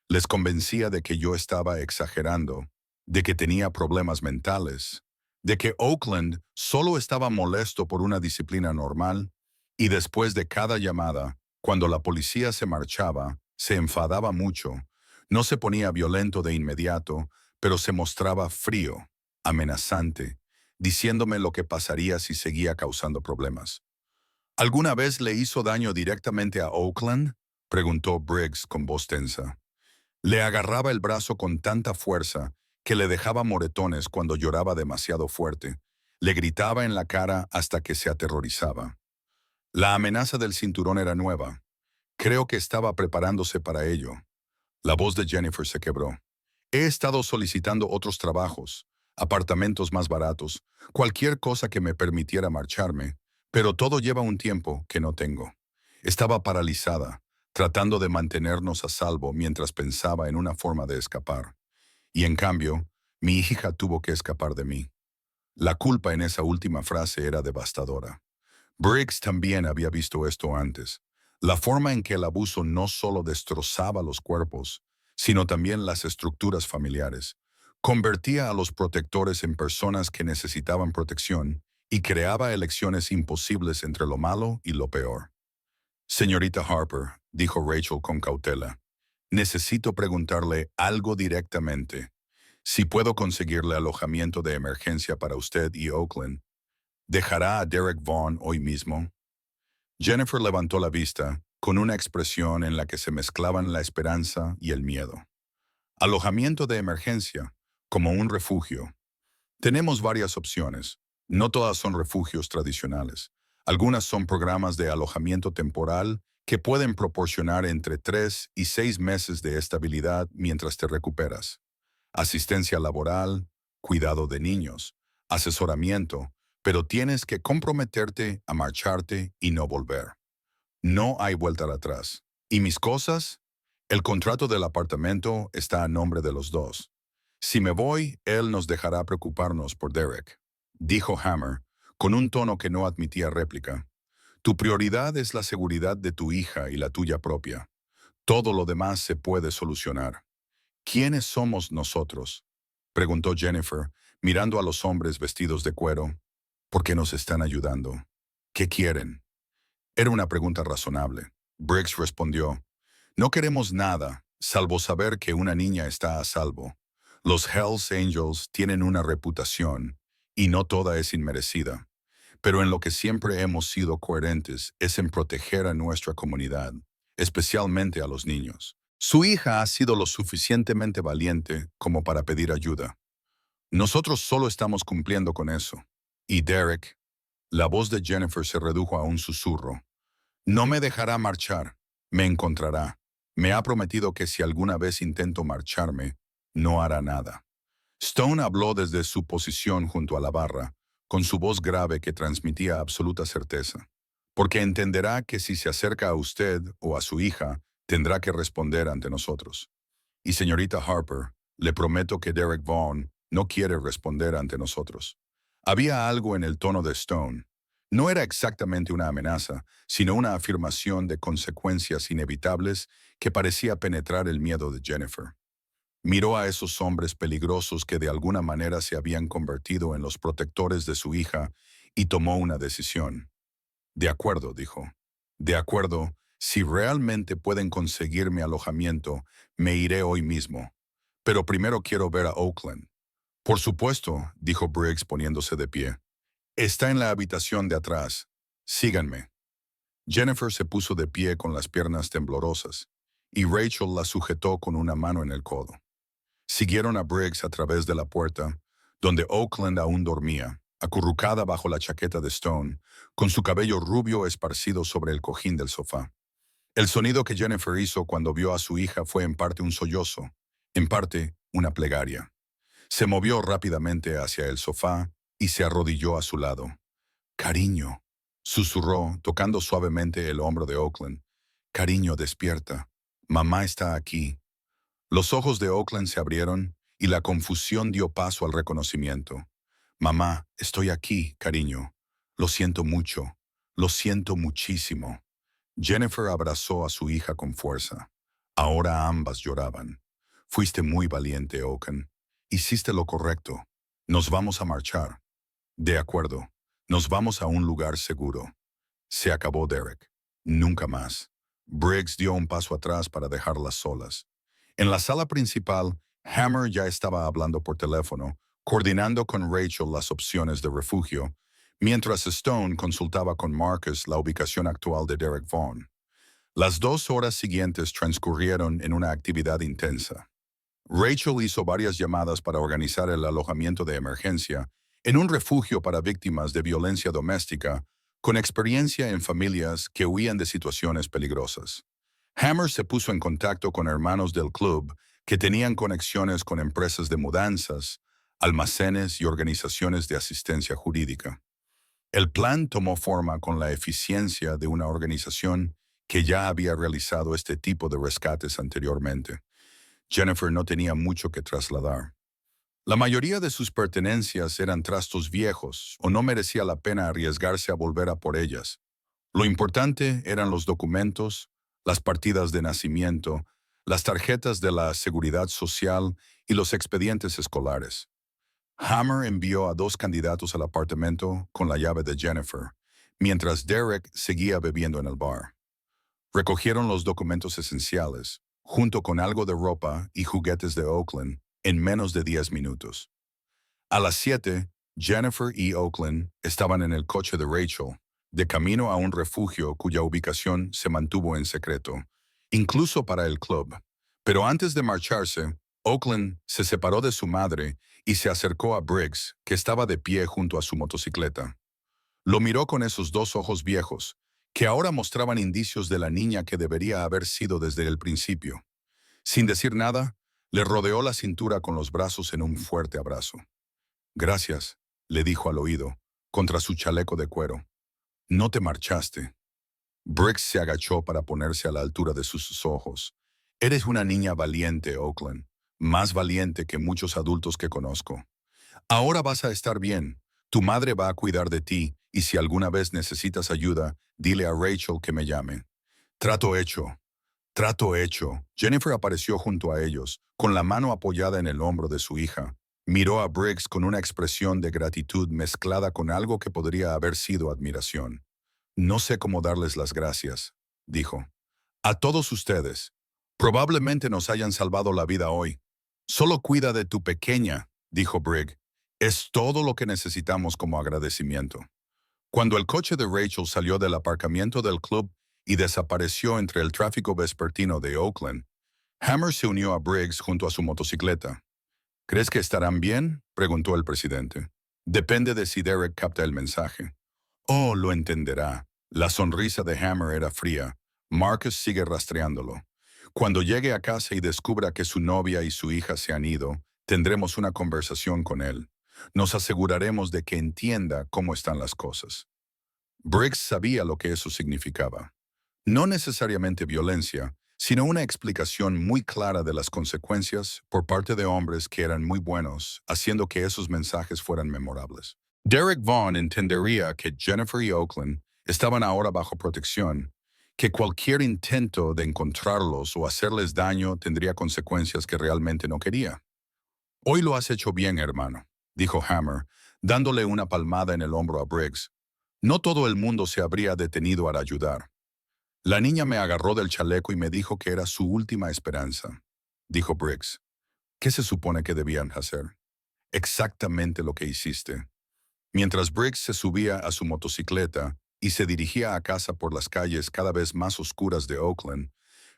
Les convencía de que yo estaba exagerando, de que tenía problemas mentales, de que Oakland solo estaba molesto por una disciplina normal, y después de cada llamada, cuando la policía se marchaba, se enfadaba mucho, no se ponía violento de inmediato, pero se mostraba frío, amenazante, diciéndome lo que pasaría si seguía causando problemas. ¿Alguna vez le hizo daño directamente a Oakland?, preguntó Briggs con voz tensa. Le agarraba el brazo con tanta fuerza que le dejaba moretones cuando lloraba demasiado fuerte. Le gritaba en la cara hasta que se aterrorizaba. La amenaza del cinturón era nueva. Creo que estaba preparándose para ello. La voz de Jennifer se quebró. He estado solicitando otros trabajos, apartamentos más baratos, cualquier cosa que me permitiera marcharme, pero todo lleva un tiempo que no tengo. Estaba paralizada, tratando de mantenernos a salvo mientras pensaba en una forma de escapar. Y en cambio, mi hija tuvo que escapar de mí. La culpa en esa última frase era devastadora. Briggs también había visto esto antes. La forma en que el abuso no solo destrozaba los cuerpos, sino también las estructuras familiares. Convertía a los protectores en personas que necesitaban protección y creaba elecciones imposibles entre lo malo y lo peor. Señorita Harper, dijo Rachel con cautela, necesito preguntarle algo directamente. Si puedo conseguirle alojamiento de emergencia para usted y Oakland, ¿dejará a Derek Vaughn hoy mismo? Jennifer levantó la vista, con una expresión en la que se mezclaban la esperanza y el miedo. Alojamiento de emergencia, como un refugio. Tenemos varias opciones. No todas son refugios tradicionales. Algunas son programas de alojamiento temporal que pueden proporcionar entre 3 y 6 meses de estabilidad mientras te recuperas. Asistencia laboral, cuidado de niños, asesoramiento, pero tienes que comprometerte a marcharte y no volver. No hay vuelta atrás. ¿Y mis cosas? El contrato del apartamento está a nombre de los dos. Si me voy, él nos dejará preocuparnos por Derek, dijo Hammer, con un tono que no admitía réplica. Tu prioridad es la seguridad de tu hija y la tuya propia. Todo lo demás se puede solucionar. ¿Quiénes somos nosotros?, preguntó Jennifer, mirando a los hombres vestidos de cuero. ¿Por qué nos están ayudando? ¿Qué quieren? Era una pregunta razonable. Briggs respondió, no queremos nada, salvo saber que una niña está a salvo. Los Hells Angels tienen una reputación, y no toda es inmerecida. Pero en lo que siempre hemos sido coherentes es en proteger a nuestra comunidad, especialmente a los niños. Su hija ha sido lo suficientemente valiente como para pedir ayuda. Nosotros solo estamos cumpliendo con eso. Y Derek, la voz de Jennifer se redujo a un susurro. No me dejará marchar, me encontrará. Me ha prometido que si alguna vez intento marcharme, no hará nada. Stone habló desde su posición junto a la barra, con su voz grave que transmitía absoluta certeza. porque entenderá que si se acerca a usted o a su hija, tendrá que responder ante nosotros. Y señorita Harper, le prometo que Derek Vaughn no quiere responder ante nosotros. Había algo en el tono de Stone. No era exactamente una amenaza, sino una afirmación de consecuencias inevitables que parecía penetrar el miedo de Jennifer. Miró a esos hombres peligrosos que de alguna manera se habían convertido en los protectores de su hija y tomó una decisión. De acuerdo, dijo. De acuerdo, si realmente pueden conseguirme alojamiento, me iré hoy mismo. Pero primero quiero ver a Oakland. Por supuesto, dijo Briggs poniéndose de pie. Está en la habitación de atrás. Síganme. Jennifer se puso de pie con las piernas temblorosas, y Rachel la sujetó con una mano en el codo. Siguieron a Briggs a través de la puerta, donde Oakland aún dormía, acurrucada bajo la chaqueta de Stone, con su cabello rubio esparcido sobre el cojín del sofá. El sonido que Jennifer hizo cuando vio a su hija fue en parte un sollozo, en parte una plegaria. Se movió rápidamente hacia el sofá y se arrodilló a su lado. «Cariño», susurró, tocando suavemente el hombro de Oakland. «Cariño, despierta. Mamá está aquí». Los ojos de Oakland se abrieron y la confusión dio paso al reconocimiento. «Mamá, estoy aquí, cariño. Lo siento mucho. Lo siento muchísimo». Jennifer abrazó a su hija con fuerza. Ahora ambas lloraban. «Fuiste muy valiente, Oakland. Hiciste lo correcto. Nos vamos a marchar». «De acuerdo. Nos vamos a un lugar seguro». Se acabó Derek. Nunca más. Briggs dio un paso atrás para dejarlas solas. En la sala principal, Hammer ya estaba hablando por teléfono, coordinando con Rachel las opciones de refugio, mientras Stone consultaba con Marcus la ubicación actual de Derek Vaughn. Las 2 horas siguientes transcurrieron en una actividad intensa. Rachel hizo varias llamadas para organizar el alojamiento de emergencia en un refugio para víctimas de violencia doméstica, con experiencia en familias que huían de situaciones peligrosas. Hammer se puso en contacto con hermanos del club que tenían conexiones con empresas de mudanzas, almacenes y organizaciones de asistencia jurídica. El plan tomó forma con la eficiencia de una organización que ya había realizado este tipo de rescates anteriormente. Jennifer no tenía mucho que trasladar. La mayoría de sus pertenencias eran trastos viejos o no merecía la pena arriesgarse a volver a por ellas. Lo importante eran los documentos, las partidas de nacimiento, las tarjetas de la seguridad social y los expedientes escolares. Hammer envió a 2 candidatos al apartamento con la llave de Jennifer, mientras Derek seguía bebiendo en el bar. Recogieron los documentos esenciales, junto con algo de ropa y juguetes de Oakland, en menos de 10 minutos. A las 7, Jennifer y Oakland estaban en el coche de Rachel, de camino a un refugio cuya ubicación se mantuvo en secreto, incluso para el club. Pero antes de marcharse, Oakland se separó de su madre y se acercó a Briggs, que estaba de pie junto a su motocicleta. Lo miró con esos 2 ojos viejos, que ahora mostraban indicios de la niña que debería haber sido desde el principio. Sin decir nada, le rodeó la cintura con los brazos en un fuerte abrazo. «Gracias», le dijo al oído, contra su chaleco de cuero. «No te marchaste». Briggs se agachó para ponerse a la altura de sus ojos. «Eres una niña valiente, Oakland, más valiente que muchos adultos que conozco. Ahora vas a estar bien. Tu madre va a cuidar de ti, y si alguna vez necesitas ayuda, dile a Rachel que me llame». «Trato hecho». «Trato hecho». Jennifer apareció junto a ellos, con la mano apoyada en el hombro de su hija. Miró a Briggs con una expresión de gratitud mezclada con algo que podría haber sido admiración. «No sé cómo darles las gracias», dijo. «A todos ustedes. Probablemente nos hayan salvado la vida hoy». «Solo cuida de tu pequeña», dijo Briggs. «Es todo lo que necesitamos como agradecimiento». Cuando el coche de Rachel salió del aparcamiento del club y desapareció entre el tráfico vespertino de Oakland, Hammer se unió a Briggs junto a su motocicleta. «¿Crees que estarán bien?», preguntó el presidente. «Depende de si Derek capta el mensaje». «Oh, lo entenderá». La sonrisa de Hammer era fría. «Marcus sigue rastreándolo. Cuando llegue a casa y descubra que su novia y su hija se han ido, tendremos una conversación con él. Nos aseguraremos de que entienda cómo están las cosas». Briggs sabía lo que eso significaba. No necesariamente violencia, sino una explicación muy clara de las consecuencias por parte de hombres que eran muy buenos, haciendo que esos mensajes fueran memorables. Derek Vaughn entendería que Jennifer y Oakland estaban ahora bajo protección, que cualquier intento de encontrarlos o hacerles daño tendría consecuencias que realmente no quería. Hoy lo has hecho bien, hermano, dijo Hammer, dándole una palmada en el hombro a Briggs. No todo el mundo se habría detenido a ayudar. La niña me agarró del chaleco y me dijo que era su última esperanza, dijo Briggs. ¿Qué se supone que debían hacer? Exactamente lo que hiciste. Mientras Briggs se subía a su motocicleta y se dirigía a casa por las calles cada vez más oscuras de Oakland,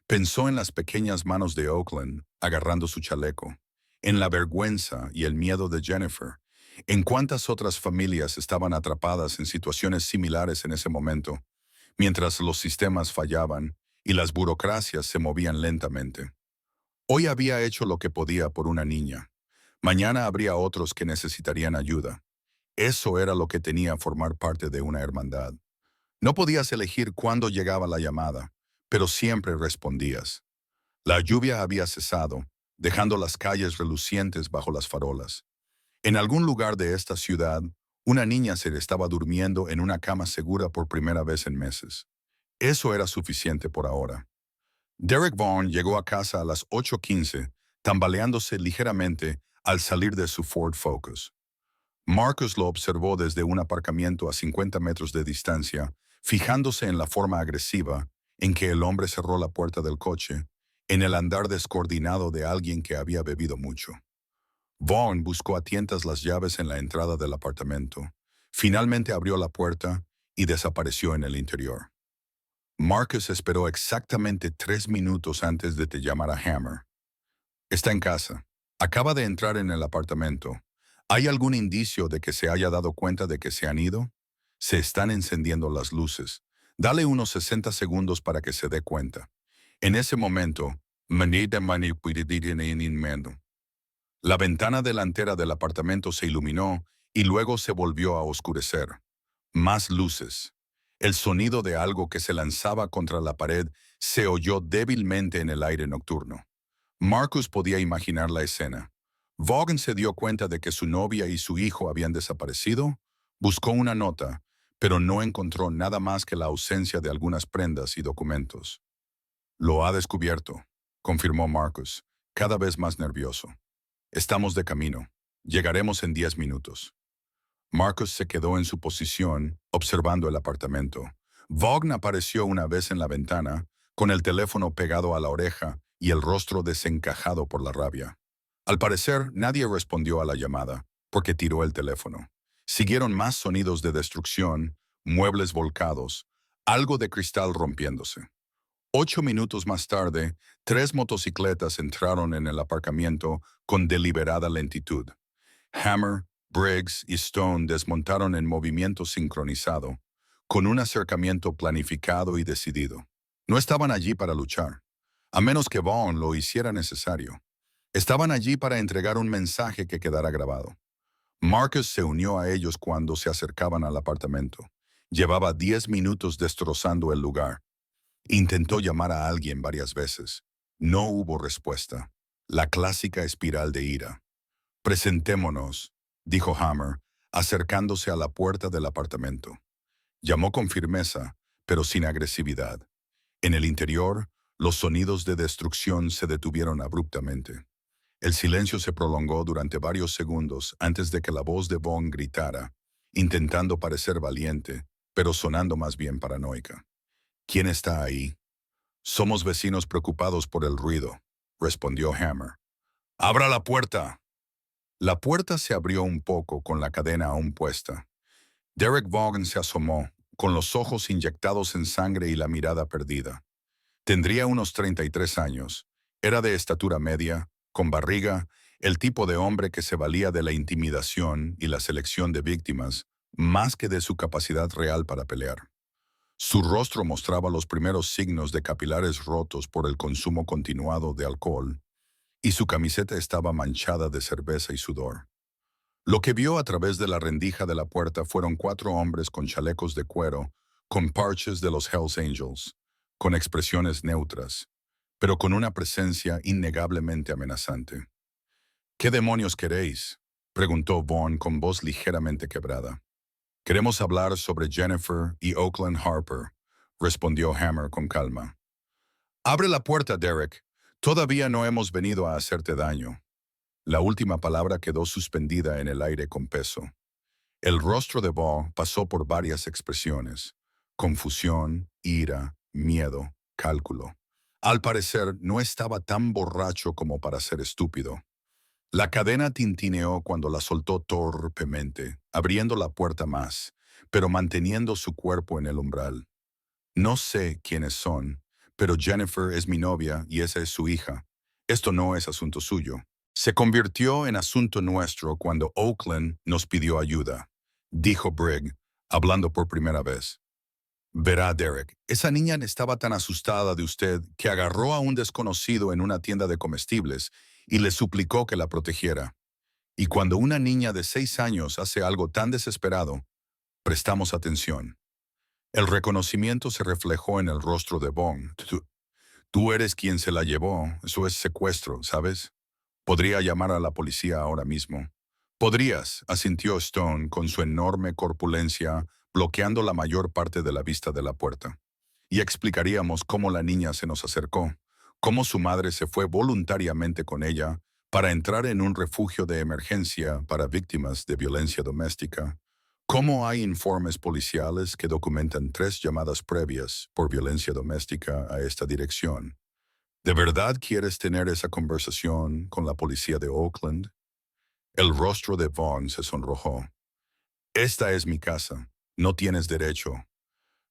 pensó en las pequeñas manos de Oakland agarrando su chaleco, en la vergüenza y el miedo de Jennifer, en cuántas otras familias estaban atrapadas en situaciones similares en ese momento, mientras los sistemas fallaban y las burocracias se movían lentamente. Hoy había hecho lo que podía por una niña. Mañana habría otros que necesitarían ayuda. Eso era lo que tenía formar parte de una hermandad. No podías elegir cuándo llegaba la llamada, pero siempre respondías. La lluvia había cesado, dejando las calles relucientes bajo las farolas. En algún lugar de esta ciudad, una niña se estaba durmiendo en una cama segura por primera vez en meses. Eso era suficiente por ahora. Derek Vaughn llegó a casa a las 8:15, tambaleándose ligeramente al salir de su Ford Focus. Marcus lo observó desde un aparcamiento a 50 metros de distancia, fijándose en la forma agresiva en que el hombre cerró la puerta del coche, en el andar descoordinado de alguien que había bebido mucho. Vaughn buscó a tientas las llaves en la entrada del apartamento. Finalmente abrió la puerta y desapareció en el interior. Marcus esperó exactamente 3 minutos antes de te llamar a Hammer. Está en casa. Acaba de entrar en el apartamento. ¿Hay algún indicio de que se haya dado cuenta de que se han ido? Se están encendiendo las luces. Dale unos 60 segundos para que se dé cuenta. En ese momento, la ventana delantera del apartamento se iluminó y luego se volvió a oscurecer. Más luces. El sonido de algo que se lanzaba contra la pared se oyó débilmente en el aire nocturno. Marcus podía imaginar la escena. Vaughan se dio cuenta de que su novia y su hijo habían desaparecido, buscó una nota, pero no encontró nada más que la ausencia de algunas prendas y documentos. Lo ha descubierto, confirmó Marcus, cada vez más nervioso. Estamos de camino. Llegaremos en 10 minutos. Marcus se quedó en su posición, observando el apartamento. Vaughan apareció una vez en la ventana, con el teléfono pegado a la oreja y el rostro desencajado por la rabia. Al parecer, nadie respondió a la llamada, porque tiró el teléfono. Siguieron más sonidos de destrucción, muebles volcados, algo de cristal rompiéndose. 8 minutos más tarde, 3 motocicletas entraron en el aparcamiento con deliberada lentitud. Hammer, Briggs y Stone desmontaron en movimiento sincronizado, con un acercamiento planificado y decidido. No estaban allí para luchar, a menos que Vaughn lo hiciera necesario. Estaban allí para entregar un mensaje que quedara grabado. Marcus se unió a ellos cuando se acercaban al apartamento. Llevaba 10 minutos destrozando el lugar. Intentó llamar a alguien varias veces. No hubo respuesta. La clásica espiral de ira. Presentémonos, dijo Hammer, acercándose a la puerta del apartamento. Llamó con firmeza, pero sin agresividad. En el interior, los sonidos de destrucción se detuvieron abruptamente. El silencio se prolongó durante varios segundos antes de que la voz de Vaughn gritara, intentando parecer valiente, pero sonando más bien paranoica. ¿Quién está ahí? Somos vecinos preocupados por el ruido, respondió Hammer. ¡Abra la puerta! La puerta se abrió un poco con la cadena aún puesta. Derek Vaughan se asomó, con los ojos inyectados en sangre y la mirada perdida. Tendría unos 33 años. Era de estatura media, con barriga, el tipo de hombre que se valía de la intimidación y la selección de víctimas, más que de su capacidad real para pelear. Su rostro mostraba los primeros signos de capilares rotos por el consumo continuado de alcohol, y su camiseta estaba manchada de cerveza y sudor. Lo que vio a través de la rendija de la puerta fueron 4 hombres con chalecos de cuero, con parches de los Hells Angels, con expresiones neutras, pero con una presencia innegablemente amenazante. ¿Qué demonios queréis?, preguntó Vaughn con voz ligeramente quebrada. Queremos hablar sobre Jennifer y Oakland Harper, respondió Hammer con calma. Abre la puerta, Derek. Todavía no hemos venido a hacerte daño. La última palabra quedó suspendida en el aire con peso. El rostro de Vaughn pasó por varias expresiones: confusión, ira, miedo, cálculo. Al parecer, no estaba tan borracho como para ser estúpido. La cadena tintineó cuando la soltó torpemente, abriendo la puerta más, pero manteniendo su cuerpo en el umbral. No sé quiénes son, pero Jennifer es mi novia y esa es su hija. Esto no es asunto suyo. Se convirtió en asunto nuestro cuando Oakland nos pidió ayuda, dijo Brigg, hablando por primera vez. Verá, Derek, esa niña estaba tan asustada de usted que agarró a un desconocido en una tienda de comestibles y le suplicó que la protegiera. Y cuando una niña de 6 años hace algo tan desesperado, prestamos atención. El reconocimiento se reflejó en el rostro de Bong. Tú eres quien se la llevó. Eso es secuestro, ¿sabes? Podría llamar a la policía ahora mismo. Podrías, asintió Stone con su enorme corpulencia, bloqueando la mayor parte de la vista de la puerta. Y explicaríamos cómo la niña se nos acercó, cómo su madre se fue voluntariamente con ella para entrar en un refugio de emergencia para víctimas de violencia doméstica, cómo hay informes policiales que documentan 3 llamadas previas por violencia doméstica a esta dirección. ¿De verdad quieres tener esa conversación con la policía de Oakland? El rostro de Vaughn se sonrojó. Esta es mi casa. No tienes derecho.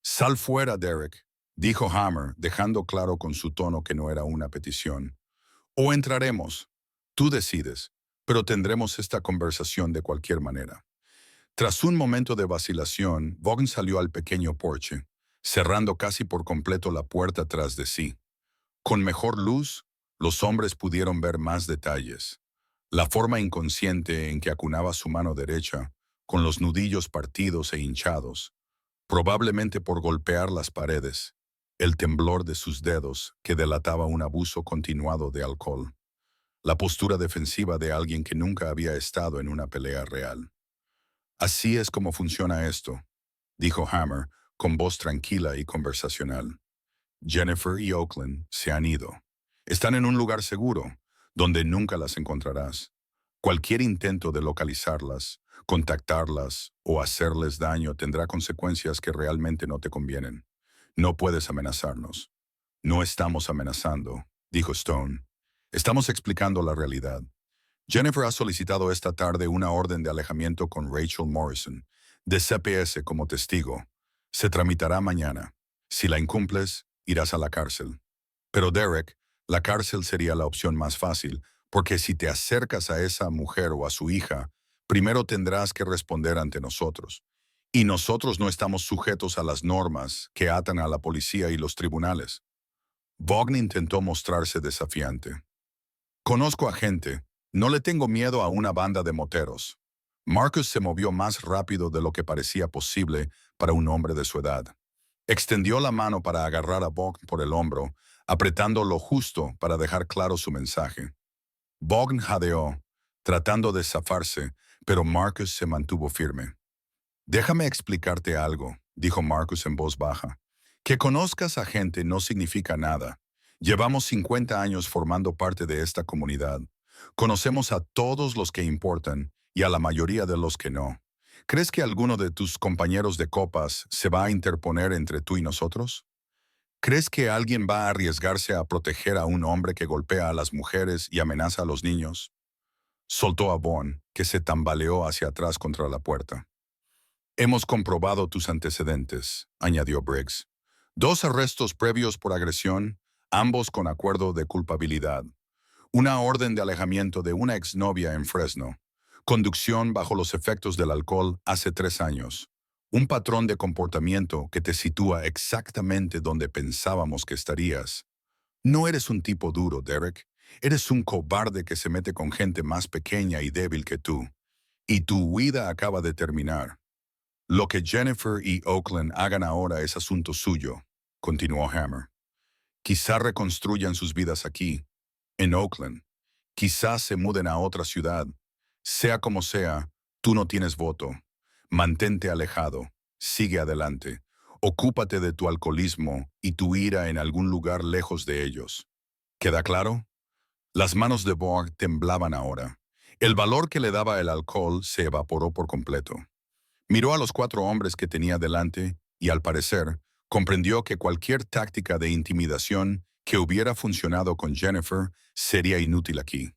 Sal fuera, Derek, dijo Hammer, dejando claro con su tono que no era una petición. O entraremos. Tú decides, pero tendremos esta conversación de cualquier manera. Tras un momento de vacilación, Vaughn salió al pequeño porche, cerrando casi por completo la puerta tras de sí. Con mejor luz, los hombres pudieron ver más detalles. La forma inconsciente en que acunaba su mano derecha, con los nudillos partidos e hinchados, probablemente por golpear las paredes, el temblor de sus dedos que delataba un abuso continuado de alcohol, la postura defensiva de alguien que nunca había estado en una pelea real. Así es como funciona esto, dijo Hammer, con voz tranquila y conversacional. Jennifer y Oakland se han ido. Están en un lugar seguro, donde nunca las encontrarás. Cualquier intento de localizarlas, contactarlas o hacerles daño tendrá consecuencias que realmente no te convienen. No puedes amenazarnos. No estamos amenazando, dijo Stone. Estamos explicando la realidad. Jennifer ha solicitado esta tarde una orden de alejamiento con Rachel Morrison, de CPS como testigo. Se tramitará mañana. Si la incumples, irás a la cárcel. Pero Derek, la cárcel sería la opción más fácil, porque si te acercas a esa mujer o a su hija, primero tendrás que responder ante nosotros. Y nosotros no estamos sujetos a las normas que atan a la policía y los tribunales. Vaughn intentó mostrarse desafiante. Conozco a gente. No le tengo miedo a una banda de moteros. Marcus se movió más rápido de lo que parecía posible para un hombre de su edad. Extendió la mano para agarrar a Vaughn por el hombro, apretando lo justo para dejar claro su mensaje. Vaughn jadeó, tratando de zafarse, pero Marcus se mantuvo firme. Déjame explicarte algo, dijo Marcus en voz baja. Que conozcas a gente no significa nada. Llevamos 50 años formando parte de esta comunidad. Conocemos a todos los que importan y a la mayoría de los que no. ¿Crees que alguno de tus compañeros de copas se va a interponer entre tú y nosotros? ¿Crees que alguien va a arriesgarse a proteger a un hombre que golpea a las mujeres y amenaza a los niños? Soltó a Vaughn, que se tambaleó hacia atrás contra la puerta. Hemos comprobado tus antecedentes, añadió Briggs. 2 arrestos previos por agresión, ambos con acuerdo de culpabilidad. Una orden de alejamiento de una exnovia en Fresno. Conducción bajo los efectos del alcohol hace 3 años. Un patrón de comportamiento que te sitúa exactamente donde pensábamos que estarías. No eres un tipo duro, Derek. Eres un cobarde que se mete con gente más pequeña y débil que tú. Y tu huida acaba de terminar. Lo que Jennifer y Oakland hagan ahora es asunto suyo, continuó Hammer. Quizá reconstruyan sus vidas aquí, en Oakland. Quizás se muden a otra ciudad. Sea como sea, tú no tienes voto. Mantente alejado. Sigue adelante. Ocúpate de tu alcoholismo y tu ira en algún lugar lejos de ellos. ¿Queda claro? Las manos de Borg temblaban ahora. El valor que le daba el alcohol se evaporó por completo. Miró a los 4 hombres que tenía delante y, al parecer, comprendió que cualquier táctica de intimidación que hubiera funcionado con Jennifer sería inútil aquí.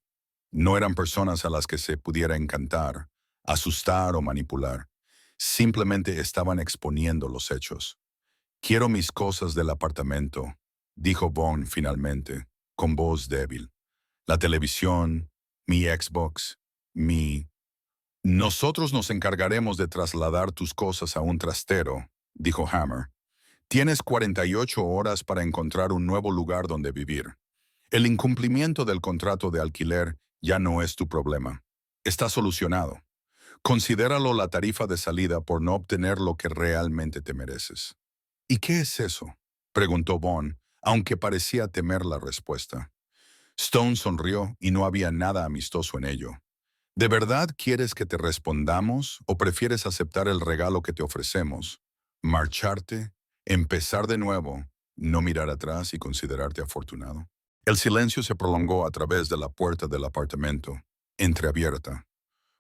No eran personas a las que se pudiera encantar, asustar o manipular. Simplemente estaban exponiendo los hechos. «Quiero mis cosas del apartamento», dijo Bond finalmente, con voz débil. «La televisión, mi Xbox, mi...» «Nosotros nos encargaremos de trasladar tus cosas a un trastero», dijo Hammer. «Tienes 48 horas para encontrar un nuevo lugar donde vivir. El incumplimiento del contrato de alquiler ya no es tu problema. Está solucionado. Considéralo la tarifa de salida por no obtener lo que realmente te mereces». «¿Y qué es eso?», preguntó Bond, aunque parecía temer la respuesta. Stone sonrió y no había nada amistoso en ello. «¿De verdad quieres que te respondamos o prefieres aceptar el regalo que te ofrecemos? Marcharte, empezar de nuevo, no mirar atrás y considerarte afortunado». El silencio se prolongó a través de la puerta del apartamento, entreabierta.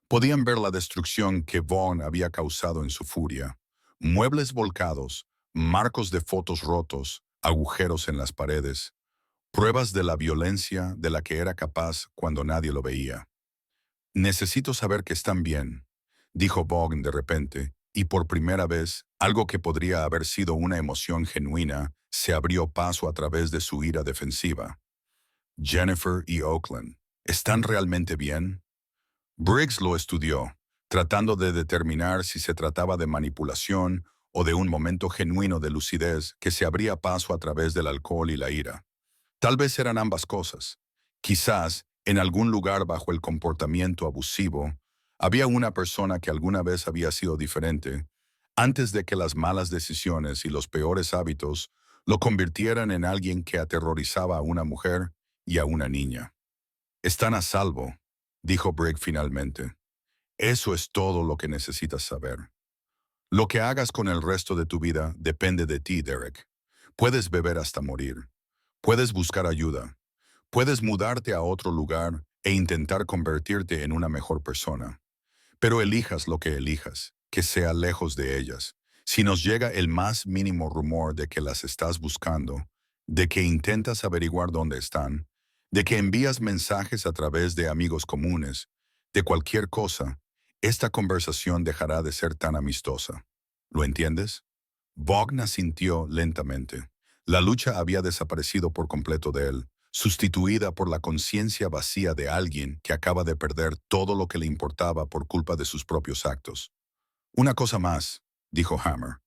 Podían ver la destrucción que Vaughn había causado en su furia. Muebles volcados, marcos de fotos rotos, agujeros en las paredes, pruebas de la violencia de la que era capaz cuando nadie lo veía. «Necesito saber que están bien», dijo Vaughn de repente, y por primera vez, algo que podría haber sido una emoción genuina se abrió paso a través de su ira defensiva. «Jennifer y Oakland, ¿están realmente bien?». Briggs lo estudió, tratando de determinar si se trataba de manipulación o de un momento genuino de lucidez que se abría paso a través del alcohol y la ira. Tal vez eran ambas cosas. Quizás, en algún lugar bajo el comportamiento abusivo, había una persona que alguna vez había sido diferente, antes de que las malas decisiones y los peores hábitos lo convirtieran en alguien que aterrorizaba a una mujer y a una niña. «Están a salvo», dijo Briggs finalmente. «Eso es todo lo que necesitas saber. Lo que hagas con el resto de tu vida depende de ti, Derek. Puedes beber hasta morir. Puedes buscar ayuda. Puedes mudarte a otro lugar e intentar convertirte en una mejor persona. Pero elijas lo que elijas, que sea lejos de ellas. Si nos llega el más mínimo rumor de que las estás buscando, de que intentas averiguar dónde están, de que envías mensajes a través de amigos comunes, de cualquier cosa, esta conversación dejará de ser tan amistosa. ¿Lo entiendes?» Bogna sintió lentamente. La lucha había desaparecido por completo de él, sustituida por la conciencia vacía de alguien que acaba de perder todo lo que le importaba por culpa de sus propios actos. «Una cosa más», dijo Hammer.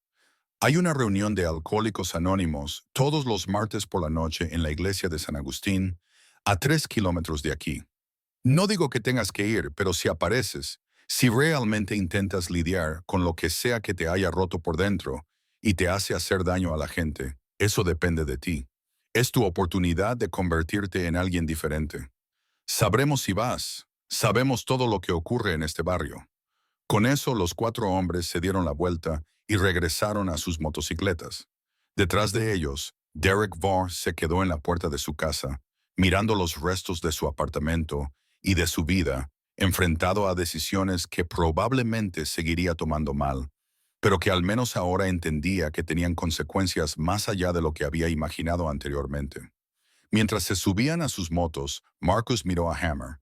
«Hay una reunión de alcohólicos anónimos todos los martes por la noche en la iglesia de San Agustín, a 3 kilómetros de aquí. No digo que tengas que ir, pero si apareces, si realmente intentas lidiar con lo que sea que te haya roto por dentro y te hace hacer daño a la gente, eso depende de ti. Es tu oportunidad de convertirte en alguien diferente. Sabremos si vas. Sabemos todo lo que ocurre en este barrio». Con eso, los 4 hombres se dieron la vuelta y regresaron a sus motocicletas. Detrás de ellos, Derek Vaughn se quedó en la puerta de su casa, mirando los restos de su apartamento y de su vida, enfrentado a decisiones que probablemente seguiría tomando mal, pero que al menos ahora entendía que tenían consecuencias más allá de lo que había imaginado anteriormente. Mientras se subían a sus motos, Marcus miró a Hammer.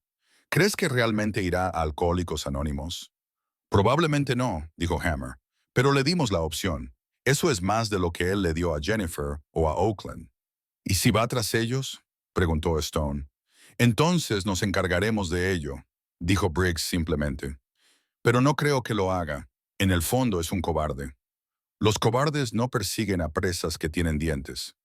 «¿Crees que realmente irá a Alcohólicos Anónimos?» «Probablemente no», dijo Hammer, «pero le dimos la opción. Eso es más de lo que él le dio a Jennifer o a Oakland». «¿Y si va tras ellos?», preguntó Stone. «Entonces nos encargaremos de ello», dijo Briggs simplemente. «Pero no creo que lo haga. En el fondo es un cobarde. Los cobardes no persiguen a presas que tienen dientes».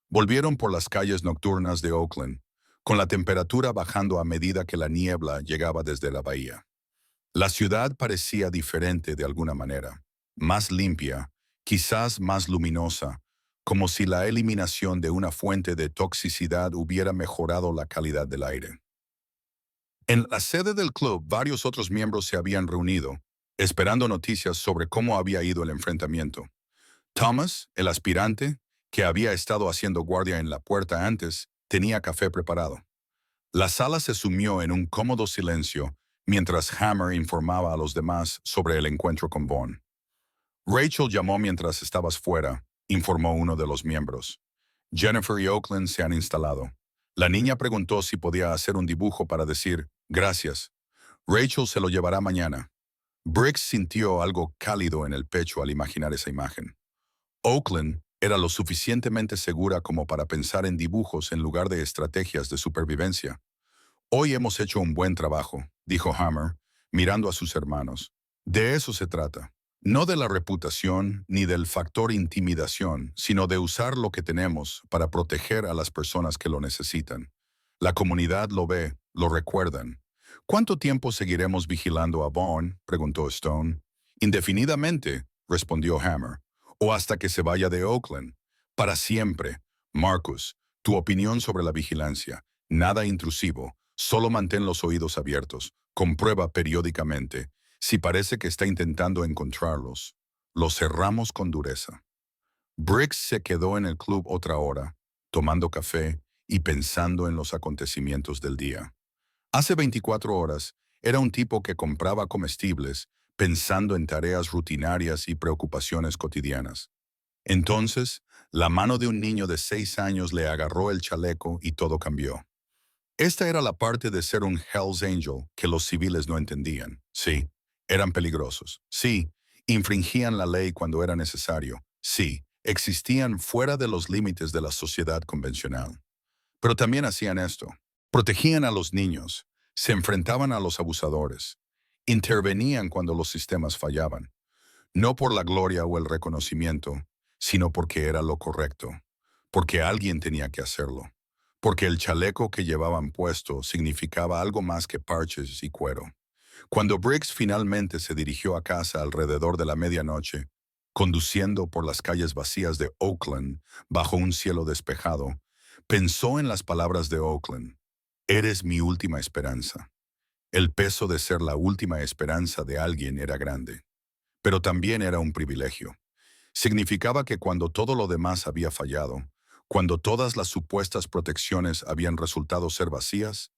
Volvieron por las calles nocturnas de Oakland, con la temperatura bajando a medida que la niebla llegaba desde la bahía. La ciudad parecía diferente de alguna manera, más limpia, quizás más luminosa, como si la eliminación de una fuente de toxicidad hubiera mejorado la calidad del aire. En la sede del club, varios otros miembros se habían reunido, esperando noticias sobre cómo había ido el enfrentamiento. Thomas, el aspirante, que había estado haciendo guardia en la puerta antes, tenía café preparado. La sala se sumió en un cómodo silencio mientras Hammer informaba a los demás sobre el encuentro con Vaughn. Rachel llamó mientras estabas fuera, informó uno de los miembros. Jennifer y Oakland se han instalado. La niña preguntó si podía hacer un dibujo para decir gracias. Rachel se lo llevará mañana. Briggs sintió algo cálido en el pecho al imaginar esa imagen. Oakland era lo suficientemente segura como para pensar en dibujos en lugar de estrategias de supervivencia. Hoy hemos hecho un buen trabajo, dijo Hammer, mirando a sus hermanos. De eso se trata. No de la reputación ni del factor intimidación, sino de usar lo que tenemos para proteger a las personas que lo necesitan. La comunidad lo ve, lo recuerdan. ¿Cuánto tiempo seguiremos vigilando a Vaughn?, preguntó Stone. Indefinidamente, respondió Hammer. O hasta que se vaya de Oakland. Para siempre. Marcus, tu opinión sobre la vigilancia. Nada intrusivo. Solo mantén los oídos abiertos. Comprueba periódicamente. Si parece que está intentando encontrarlos, los cerramos con dureza. Briggs se quedó en el club otra hora, tomando café y pensando en los acontecimientos del día. Hace 24 horas, era un tipo que compraba comestibles, pensando en tareas rutinarias y preocupaciones cotidianas. Entonces, la mano de un niño de 6 años le agarró el chaleco y todo cambió. Esta era la parte de ser un Hell's Angel que los civiles no entendían. Sí, eran peligrosos. Sí, infringían la ley cuando era necesario. Sí, existían fuera de los límites de la sociedad convencional. Pero también hacían esto. Protegían a los niños, se enfrentaban a los abusadores, intervenían cuando los sistemas fallaban, no por la gloria o el reconocimiento, sino porque era lo correcto, porque alguien tenía que hacerlo, porque el chaleco que llevaban puesto significaba algo más que parches y cuero. Cuando Briggs finalmente se dirigió a casa alrededor de la medianoche, conduciendo por las calles vacías de Oakland bajo un cielo despejado, pensó en las palabras de Oakland. Eres mi última esperanza. El peso de ser la última esperanza de alguien era grande, pero también era un privilegio. Significaba que cuando todo lo demás había fallado, cuando todas las supuestas protecciones habían resultado ser vacías,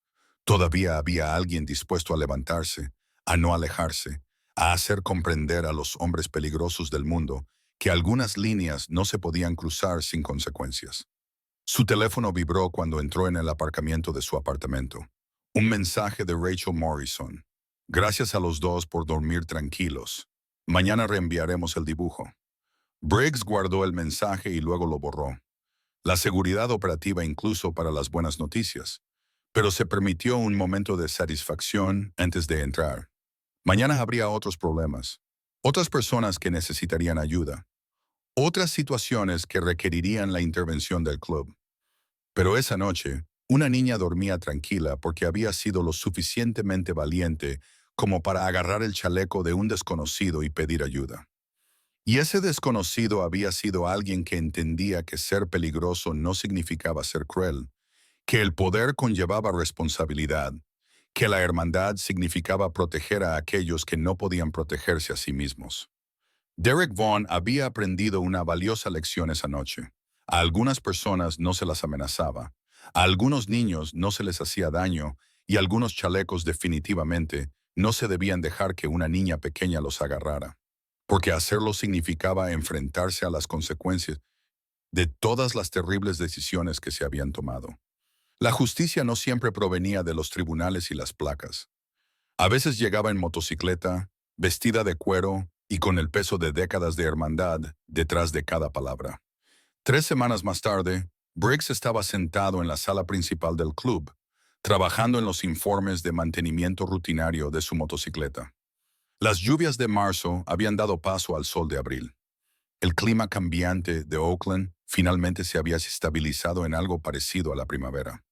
todavía había alguien dispuesto a levantarse, a no alejarse, a hacer comprender a los hombres peligrosos del mundo que algunas líneas no se podían cruzar sin consecuencias. Su teléfono vibró cuando entró en el aparcamiento de su apartamento. Un mensaje de Rachel Morrison. Gracias a los dos por dormir tranquilos. Mañana reenviaremos el dibujo. Briggs guardó el mensaje y luego lo borró. La seguridad operativa incluso para las buenas noticias. Pero se permitió un momento de satisfacción antes de entrar. Mañana habría otros problemas. Otras personas que necesitarían ayuda. Otras situaciones que requerirían la intervención del club. Pero esa noche, una niña dormía tranquila porque había sido lo suficientemente valiente como para agarrar el chaleco de un desconocido y pedir ayuda. Y ese desconocido había sido alguien que entendía que ser peligroso no significaba ser cruel, que el poder conllevaba responsabilidad, que la hermandad significaba proteger a aquellos que no podían protegerse a sí mismos. Derek Vaughn había aprendido una valiosa lección esa noche. A algunas personas no se las amenazaba, a algunos niños no se les hacía daño y a algunos chalecos definitivamente no se debían dejar que una niña pequeña los agarrara, porque hacerlo significaba enfrentarse a las consecuencias de todas las terribles decisiones que se habían tomado. La justicia no siempre provenía de los tribunales y las placas. A veces llegaba en motocicleta, vestida de cuero y con el peso de décadas de hermandad detrás de cada palabra. 3 semanas más tarde, Briggs estaba sentado en la sala principal del club, trabajando en los informes de mantenimiento rutinario de su motocicleta. Las lluvias de marzo habían dado paso al sol de abril. El clima cambiante de Oakland finalmente se había estabilizado en algo parecido a la primavera.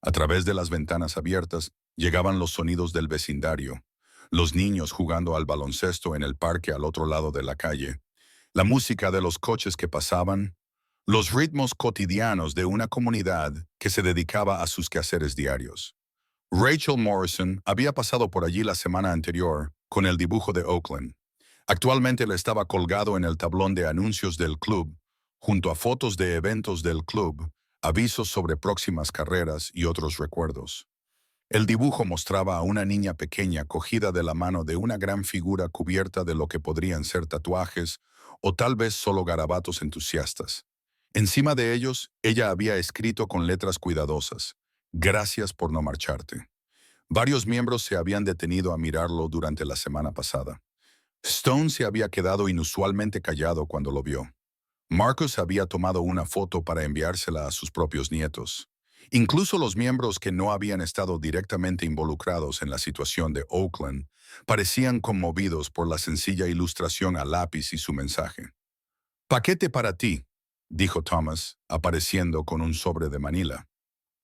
A través de las ventanas abiertas llegaban los sonidos del vecindario, los niños jugando al baloncesto en el parque al otro lado de la calle, la música de los coches que pasaban, los ritmos cotidianos de una comunidad que se dedicaba a sus quehaceres diarios. Rachel Morrison había pasado por allí la semana anterior con el dibujo de Oakland. Actualmente le estaba colgado en el tablón de anuncios del club, junto a fotos de eventos del club, avisos sobre próximas carreras y otros recuerdos. El dibujo mostraba a una niña pequeña cogida de la mano de una gran figura cubierta de lo que podrían ser tatuajes o tal vez solo garabatos entusiastas. Encima de ellos, ella había escrito con letras cuidadosas: «Gracias por no marcharte». Varios miembros se habían detenido a mirarlo durante la semana pasada. Stone se había quedado inusualmente callado cuando lo vio. Marcus había tomado una foto para enviársela a sus propios nietos. Incluso los miembros que no habían estado directamente involucrados en la situación de Oakland parecían conmovidos por la sencilla ilustración a lápiz y su mensaje. «Paquete para ti», dijo Thomas, apareciendo con un sobre de Manila.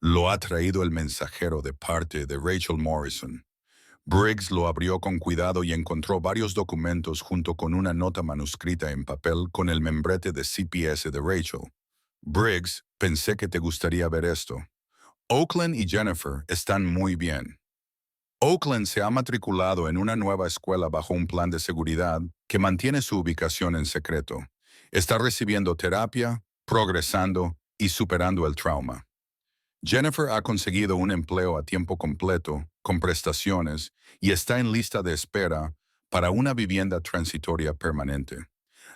«Lo ha traído el mensajero de parte de Rachel Morrison». Briggs lo abrió con cuidado y encontró varios documentos junto con una nota manuscrita en papel con el membrete de CPS de Rachel. «Briggs, pensé que te gustaría ver esto. Oakland y Jennifer están muy bien. Oakland se ha matriculado en una nueva escuela bajo un plan de seguridad que mantiene su ubicación en secreto. Está recibiendo terapia, progresando y superando el trauma. Jennifer ha conseguido un empleo a tiempo completo, con prestaciones, y está en lista de espera para una vivienda transitoria permanente.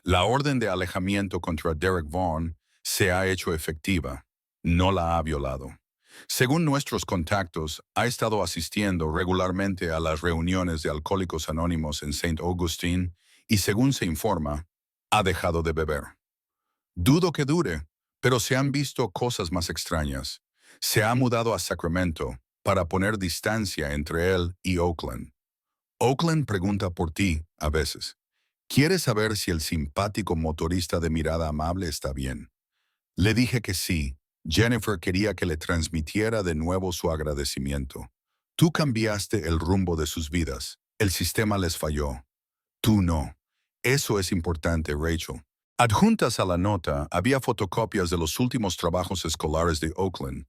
La orden de alejamiento contra Derek Vaughn se ha hecho efectiva. No la ha violado. Según nuestros contactos, ha estado asistiendo regularmente a las reuniones de Alcohólicos Anónimos en St. Augustine y, según se informa, ha dejado de beber. Dudo que dure, pero se han visto cosas más extrañas. Se ha mudado a Sacramento para poner distancia entre él y Oakland. Oakland pregunta por ti, a veces. Quiere saber si el simpático motorista de mirada amable está bien. Le dije que sí. Jennifer quería que le transmitiera de nuevo su agradecimiento. Tú cambiaste el rumbo de sus vidas. El sistema les falló. Tú no. Eso es importante, Rachel. Adjuntas a la nota había fotocopias de los últimos trabajos escolares de Oakland,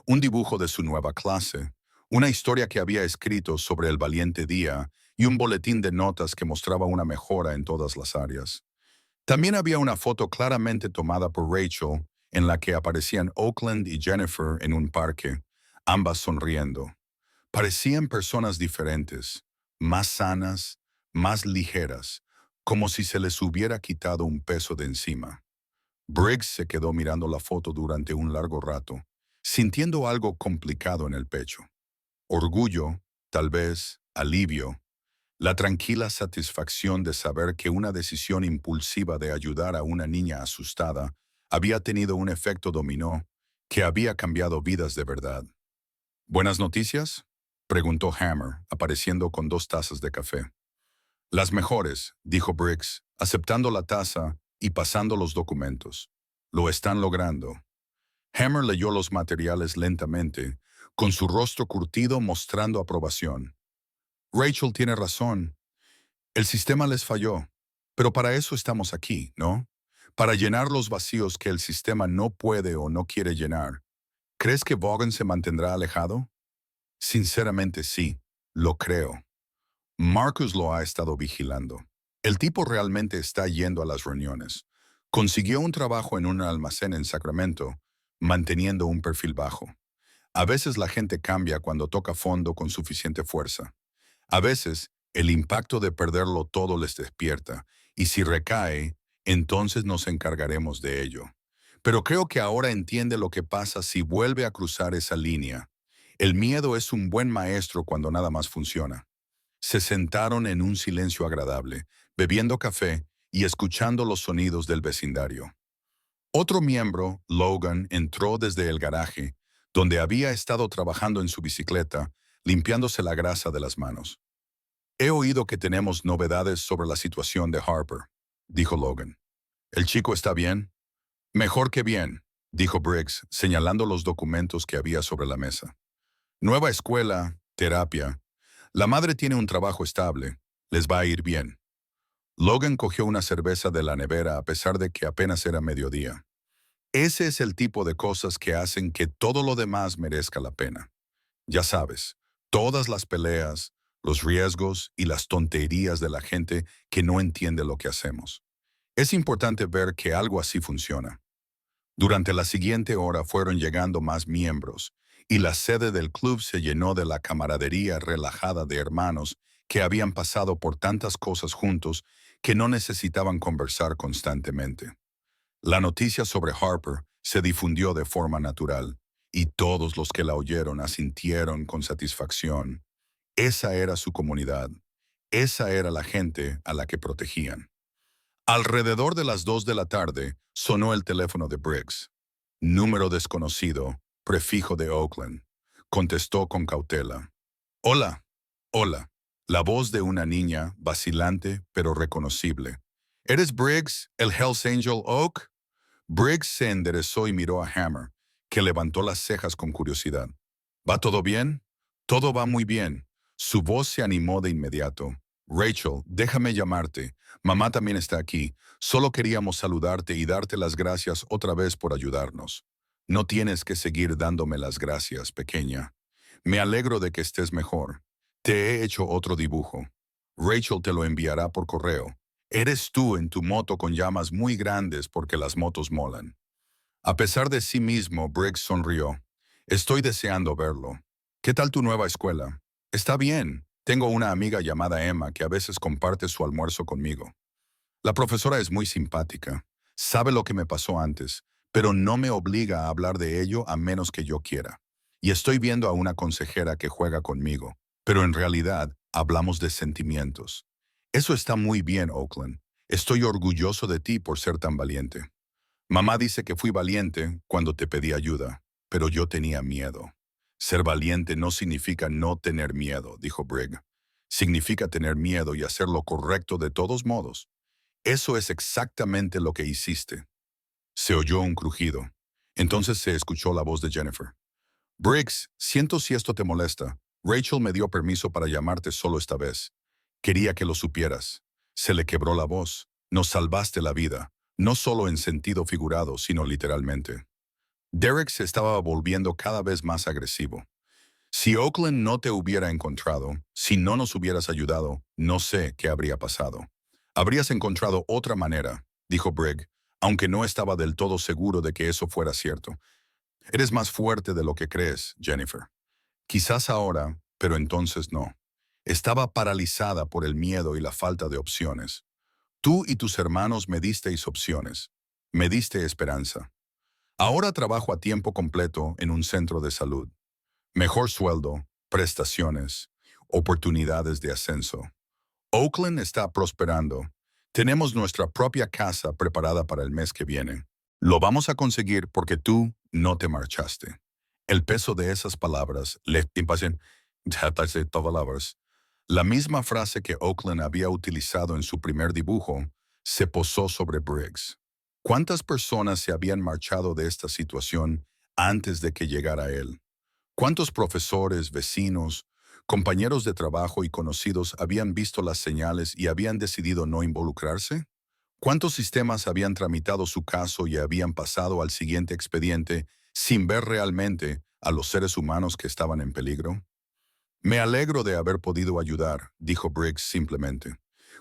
un dibujo de su nueva clase, una historia que había escrito sobre el valiente día y un boletín de notas que mostraba una mejora en todas las áreas. También había una foto claramente tomada por Rachel en la que aparecían Oakland y Jennifer en un parque, ambas sonriendo. Parecían personas diferentes, más sanas, más ligeras, como si se les hubiera quitado un peso de encima. Briggs se quedó mirando la foto durante un largo rato, sintiendo algo complicado en el pecho. Orgullo, tal vez, alivio, la tranquila satisfacción de saber que una decisión impulsiva de ayudar a una niña asustada había tenido un efecto dominó que había cambiado vidas de verdad. «¿Buenas noticias?», preguntó Hammer, apareciendo con 2 tazas de café. «Las mejores», dijo Briggs, aceptando la taza y pasando los documentos. «Lo están logrando». Hammer leyó los materiales lentamente, con su rostro curtido mostrando aprobación. «Rachel tiene razón. El sistema les falló. Pero para eso estamos aquí, ¿no? Para llenar los vacíos que el sistema no puede o no quiere llenar. ¿Crees que Vaughan se mantendrá alejado?» «Sinceramente sí, lo creo. Marcus lo ha estado vigilando. El tipo realmente está yendo a las reuniones. Consiguió un trabajo en un almacén en Sacramento, manteniendo un perfil bajo. A veces la gente cambia cuando toca fondo con suficiente fuerza. A veces, el impacto de perderlo todo les despierta, y si recae, entonces nos encargaremos de ello. Pero creo que ahora entiende lo que pasa si vuelve a cruzar esa línea. El miedo es un buen maestro cuando nada más funciona». Se sentaron en un silencio agradable, bebiendo café y escuchando los sonidos del vecindario. Otro miembro, Logan, entró desde el garaje, donde había estado trabajando en su bicicleta, limpiándose la grasa de las manos. «He oído que tenemos novedades sobre la situación de Harper», dijo Logan. «¿El chico está bien?» «Mejor que bien», dijo Briggs, señalando los documentos que había sobre la mesa. «Nueva escuela, terapia. La madre tiene un trabajo estable. Les va a ir bien. Logan cogió una cerveza de la nevera a pesar de que apenas era mediodía. Ese es el tipo de cosas que hacen que todo lo demás merezca la pena. Ya sabes, todas las peleas, los riesgos y las tonterías de la gente que no entiende lo que hacemos. Es importante ver que algo así funciona. Durante la siguiente hora fueron llegando más miembros, y la sede del club se llenó de la camaradería relajada de hermanos que habían pasado por tantas cosas juntos que no necesitaban conversar constantemente. La noticia sobre Harper se difundió de forma natural, y todos los que la oyeron asintieron con satisfacción. Esa era su comunidad. Esa era la gente a la que protegían. Alrededor de las 2 de la tarde sonó el teléfono de Briggs. Número desconocido, prefijo de Oakland. Contestó con cautela. Hola, hola. La voz de una niña, vacilante pero reconocible. ¿Eres Briggs, el Hells Angel Oak? Briggs se enderezó y miró a Hammer, que levantó las cejas con curiosidad. ¿Va todo bien? Todo va muy bien. Su voz se animó de inmediato. Rachel, déjame llamarte. Mamá también está aquí. Solo queríamos saludarte y darte las gracias otra vez por ayudarnos. No tienes que seguir dándome las gracias, pequeña. Me alegro de que estés mejor. Te he hecho otro dibujo. Rachel te lo enviará por correo. Eres tú en tu moto con llamas muy grandes porque las motos molan. A pesar de sí mismo, Briggs sonrió. Estoy deseando verlo. ¿Qué tal tu nueva escuela? Está bien. Tengo una amiga llamada Emma que a veces comparte su almuerzo conmigo. La profesora es muy simpática. Sabe lo que me pasó antes, pero no me obliga a hablar de ello a menos que yo quiera. Y estoy viendo a una consejera que juega conmigo, pero en realidad hablamos de sentimientos. Eso está muy bien, Oakland. Estoy orgulloso de ti por ser tan valiente. Mamá dice que fui valiente cuando te pedí ayuda, pero yo tenía miedo. Ser valiente no significa no tener miedo, dijo Briggs. Significa tener miedo y hacer lo correcto de todos modos. Eso es exactamente lo que hiciste. Se oyó un crujido. Entonces se escuchó la voz de Jennifer. Briggs, siento si esto te molesta. Rachel me dio permiso para llamarte solo esta vez. Quería que lo supieras. Se le quebró la voz. Nos salvaste la vida, no solo en sentido figurado, sino literalmente. Derek se estaba volviendo cada vez más agresivo. Si Oakland no te hubiera encontrado, si no nos hubieras ayudado, no sé qué habría pasado. Habrías encontrado otra manera, dijo Briggs, aunque no estaba del todo seguro de que eso fuera cierto. Eres más fuerte de lo que crees, Jennifer. Quizás ahora, pero entonces no. Estaba paralizada por el miedo y la falta de opciones. Tú y tus hermanos me disteis opciones. Me diste esperanza. Ahora trabajo a tiempo completo en un centro de salud. Mejor sueldo, prestaciones, oportunidades de ascenso. Oakland está prosperando. Tenemos nuestra propia casa preparada para el mes que viene. Lo vamos a conseguir porque tú no te marchaste. El peso de esas palabras le impasen palabras. La misma frase que Oakland había utilizado en su primer dibujo se posó sobre Briggs. ¿Cuántas personas se habían marchado de esta situación antes de que llegara él? ¿Cuántos profesores, vecinos, compañeros de trabajo y conocidos habían visto las señales y habían decidido no involucrarse? ¿Cuántos sistemas habían tramitado su caso y habían pasado al siguiente expediente sin ver realmente a los seres humanos que estaban en peligro? Me alegro de haber podido ayudar, dijo Briggs simplemente.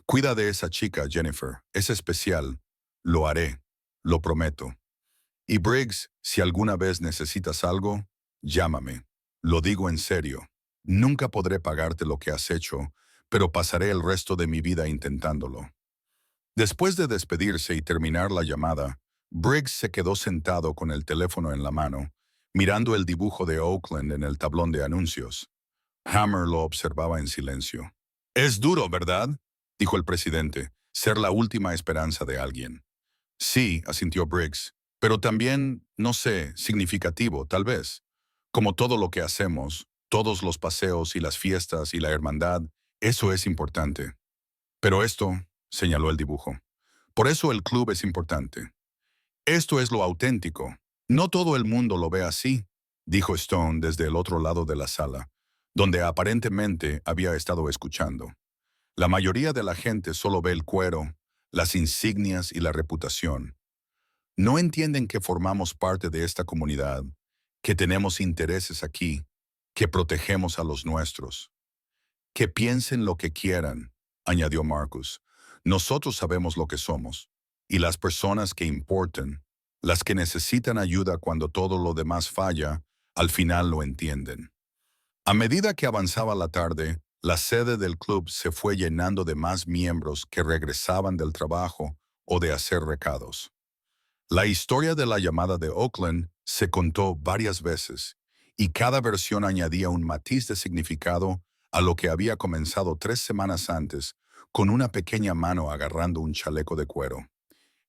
Cuida de esa chica, Jennifer. Es especial. Lo haré. Lo prometo. Y Briggs, si alguna vez necesitas algo, llámame. Lo digo en serio. Nunca podré pagarte lo que has hecho, pero pasaré el resto de mi vida intentándolo. Después de despedirse y terminar la llamada, Briggs se quedó sentado con el teléfono en la mano, mirando el dibujo de Oakland en el tablón de anuncios. Hammer lo observaba en silencio. Es duro, ¿verdad? Dijo el presidente, ser la última esperanza de alguien. Sí, asintió Briggs, pero también, no sé, significativo, tal vez. Como todo lo que hacemos, todos los paseos y las fiestas y la hermandad, eso es importante. Pero esto, señaló el dibujo. Por eso el club es importante. Esto es lo auténtico. No todo el mundo lo ve así, dijo Stone desde el otro lado de la sala. donde aparentemente había estado escuchando. La mayoría de la gente solo ve el cuero, las insignias y la reputación. No entienden que formamos parte de esta comunidad, que tenemos intereses aquí, que protegemos a los nuestros. Que piensen lo que quieran, añadió Marcus. Nosotros sabemos lo que somos, y las personas que importan, las que necesitan ayuda cuando todo lo demás falla, al final lo entienden. A medida que avanzaba la tarde, la sede del club se fue llenando de más miembros que regresaban del trabajo o de hacer recados. La historia de la llamada de Oakland se contó varias veces, y cada versión añadía un matiz de significado a lo que había comenzado 3 semanas antes, con una pequeña mano agarrando un chaleco de cuero.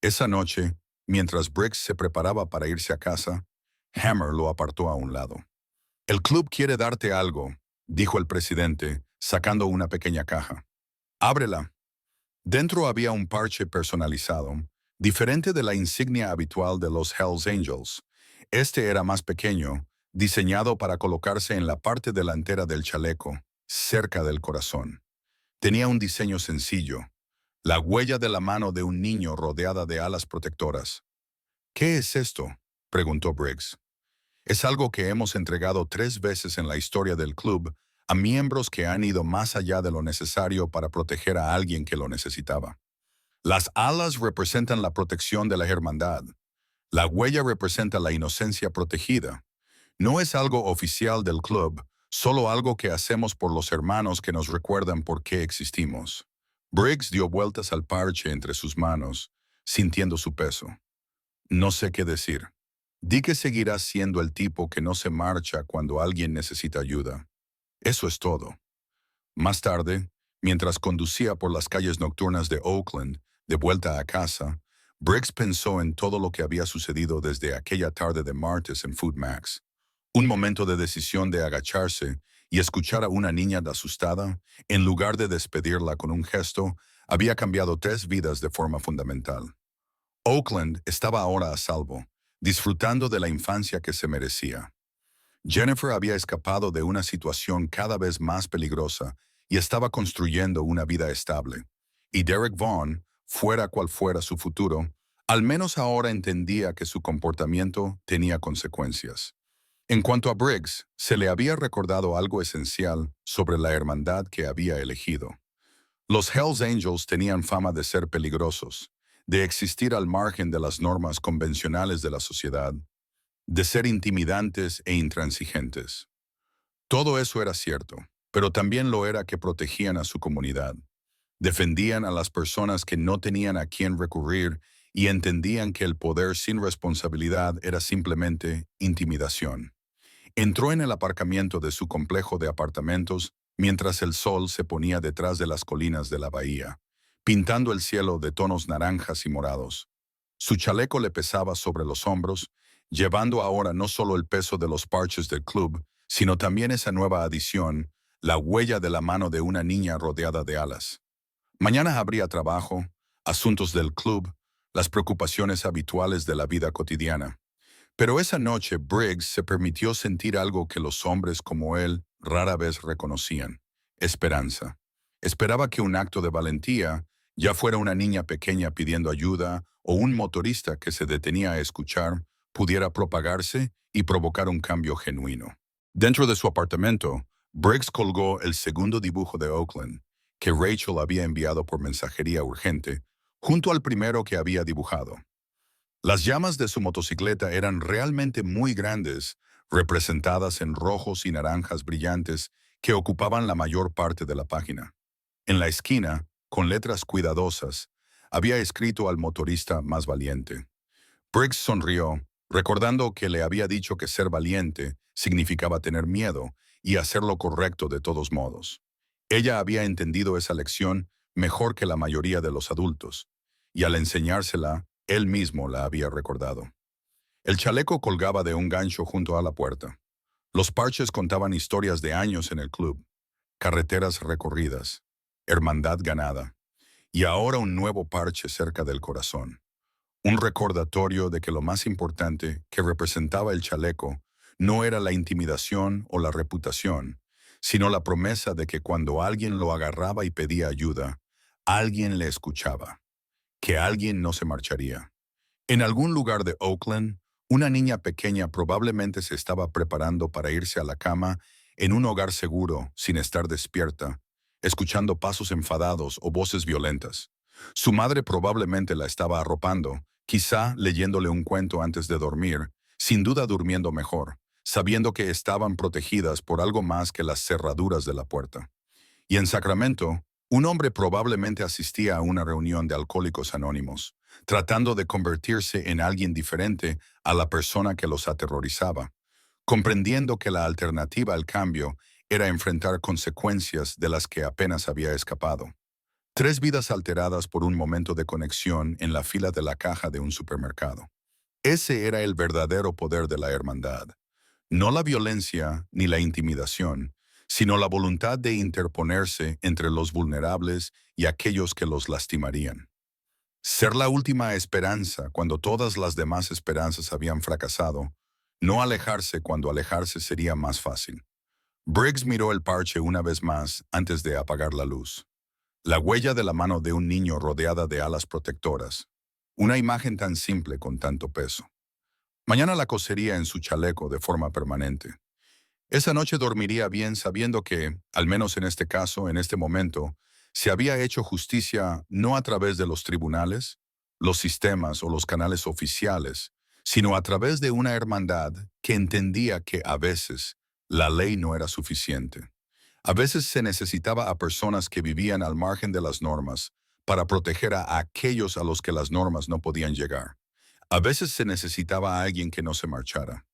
Esa noche, mientras Briggs se preparaba para irse a casa, Hammer lo apartó a un lado. «El club quiere darte algo», dijo el presidente, sacando una pequeña caja. «Ábrela». Dentro había un parche personalizado, diferente de la insignia habitual de los Hells Angels. Este era más pequeño, diseñado para colocarse en la parte delantera del chaleco, cerca del corazón. Tenía un diseño sencillo, la huella de la mano de un niño rodeada de alas protectoras. «¿Qué es esto?», preguntó Briggs. «Es algo que hemos entregado 3 veces en la historia del club a miembros que han ido más allá de lo necesario para proteger a alguien que lo necesitaba. Las alas representan la protección de la hermandad. La huella representa la inocencia protegida. No es algo oficial del club, solo algo que hacemos por los hermanos que nos recuerdan por qué existimos». Briggs dio vueltas al parche entre sus manos, sintiendo su peso. «No sé qué decir. Di que seguirás siendo el tipo que no se marcha cuando alguien necesita ayuda. Eso es todo». Más tarde, mientras conducía por las calles nocturnas de Oakland, de vuelta a casa, Briggs pensó en todo lo que había sucedido desde aquella tarde de martes en Food Max. Un momento de decisión de agacharse y escuchar a una niña asustada, en lugar de despedirla con un gesto, había cambiado 3 vidas de forma fundamental. Oakland estaba ahora a salvo, disfrutando de la infancia que se merecía. Jennifer había escapado de una situación cada vez más peligrosa y estaba construyendo una vida estable. Y Derek Vaughn, fuera cual fuera su futuro, al menos ahora entendía que su comportamiento tenía consecuencias. En cuanto a Briggs, se le había recordado algo esencial sobre la hermandad que había elegido. Los Hells Angels tenían fama de ser peligrosos, de existir al margen de las normas convencionales de la sociedad, de ser intimidantes e intransigentes. Todo eso era cierto, pero también lo era que protegían a su comunidad. Defendían a las personas que no tenían a quién recurrir y entendían que el poder sin responsabilidad era simplemente intimidación. Entró en el aparcamiento de su complejo de apartamentos mientras el sol se ponía detrás de las colinas de la bahía, pintando el cielo de tonos naranjas y morados. Su chaleco le pesaba sobre los hombros, llevando ahora no solo el peso de los parches del club, sino también esa nueva adición, la huella de la mano de una niña rodeada de alas. Mañana habría trabajo, asuntos del club, las preocupaciones habituales de la vida cotidiana. Pero esa noche Briggs se permitió sentir algo que los hombres como él rara vez reconocían: esperanza. Esperaba que un acto de valentía, ya fuera una niña pequeña pidiendo ayuda o un motorista que se detenía a escuchar, pudiera propagarse y provocar un cambio genuino. Dentro de su apartamento, Briggs colgó el segundo dibujo de Oakland, que Rachel había enviado por mensajería urgente, junto al primero que había dibujado. Las llamas de su motocicleta eran realmente muy grandes, representadas en rojos y naranjas brillantes que ocupaban la mayor parte de la página. En la esquina, con letras cuidadosas, había escrito al motorista más valiente. Briggs sonrió, recordando que le había dicho que ser valiente significaba tener miedo y hacer lo correcto de todos modos. Ella había entendido esa lección mejor que la mayoría de los adultos, y al enseñársela, él mismo la había recordado. El chaleco colgaba de un gancho junto a la puerta. Los parches contaban historias de años en el club, carreteras recorridas, hermandad ganada, y ahora un nuevo parche cerca del corazón. Un recordatorio de que lo más importante que representaba el chaleco no era la intimidación o la reputación, sino la promesa de que cuando alguien lo agarraba y pedía ayuda, alguien le escuchaba, que alguien no se marcharía. En algún lugar de Oakland, una niña pequeña probablemente se estaba preparando para irse a la cama en un hogar seguro, sin estar despierta, escuchando pasos enfadados o voces violentas. Su madre probablemente la estaba arropando, quizá leyéndole un cuento antes de dormir, sin duda durmiendo mejor, sabiendo que estaban protegidas por algo más que las cerraduras de la puerta. Y en Sacramento, un hombre probablemente asistía a una reunión de alcohólicos anónimos, tratando de convertirse en alguien diferente a la persona que los aterrorizaba, comprendiendo que la alternativa al cambio era enfrentar consecuencias de las que apenas había escapado. Tres vidas alteradas por un momento de conexión en la fila de la caja de un supermercado. Ese era el verdadero poder de la hermandad. No la violencia ni la intimidación, sino la voluntad de interponerse entre los vulnerables y aquellos que los lastimarían. Ser la última esperanza cuando todas las demás esperanzas habían fracasado, no alejarse cuando alejarse sería más fácil. Briggs miró el parche una vez más antes de apagar la luz. La huella de la mano de un niño rodeada de alas protectoras. Una imagen tan simple con tanto peso. Mañana la cosería en su chaleco de forma permanente. Esa noche dormiría bien sabiendo que, al menos en este caso, en este momento, se había hecho justicia no a través de los tribunales, los sistemas o los canales oficiales, sino a través de una hermandad que entendía que a veces la ley no era suficiente. A veces se necesitaba a personas que vivían al margen de las normas para proteger a aquellos a los que las normas no podían llegar. A veces se necesitaba a alguien que no se marchara.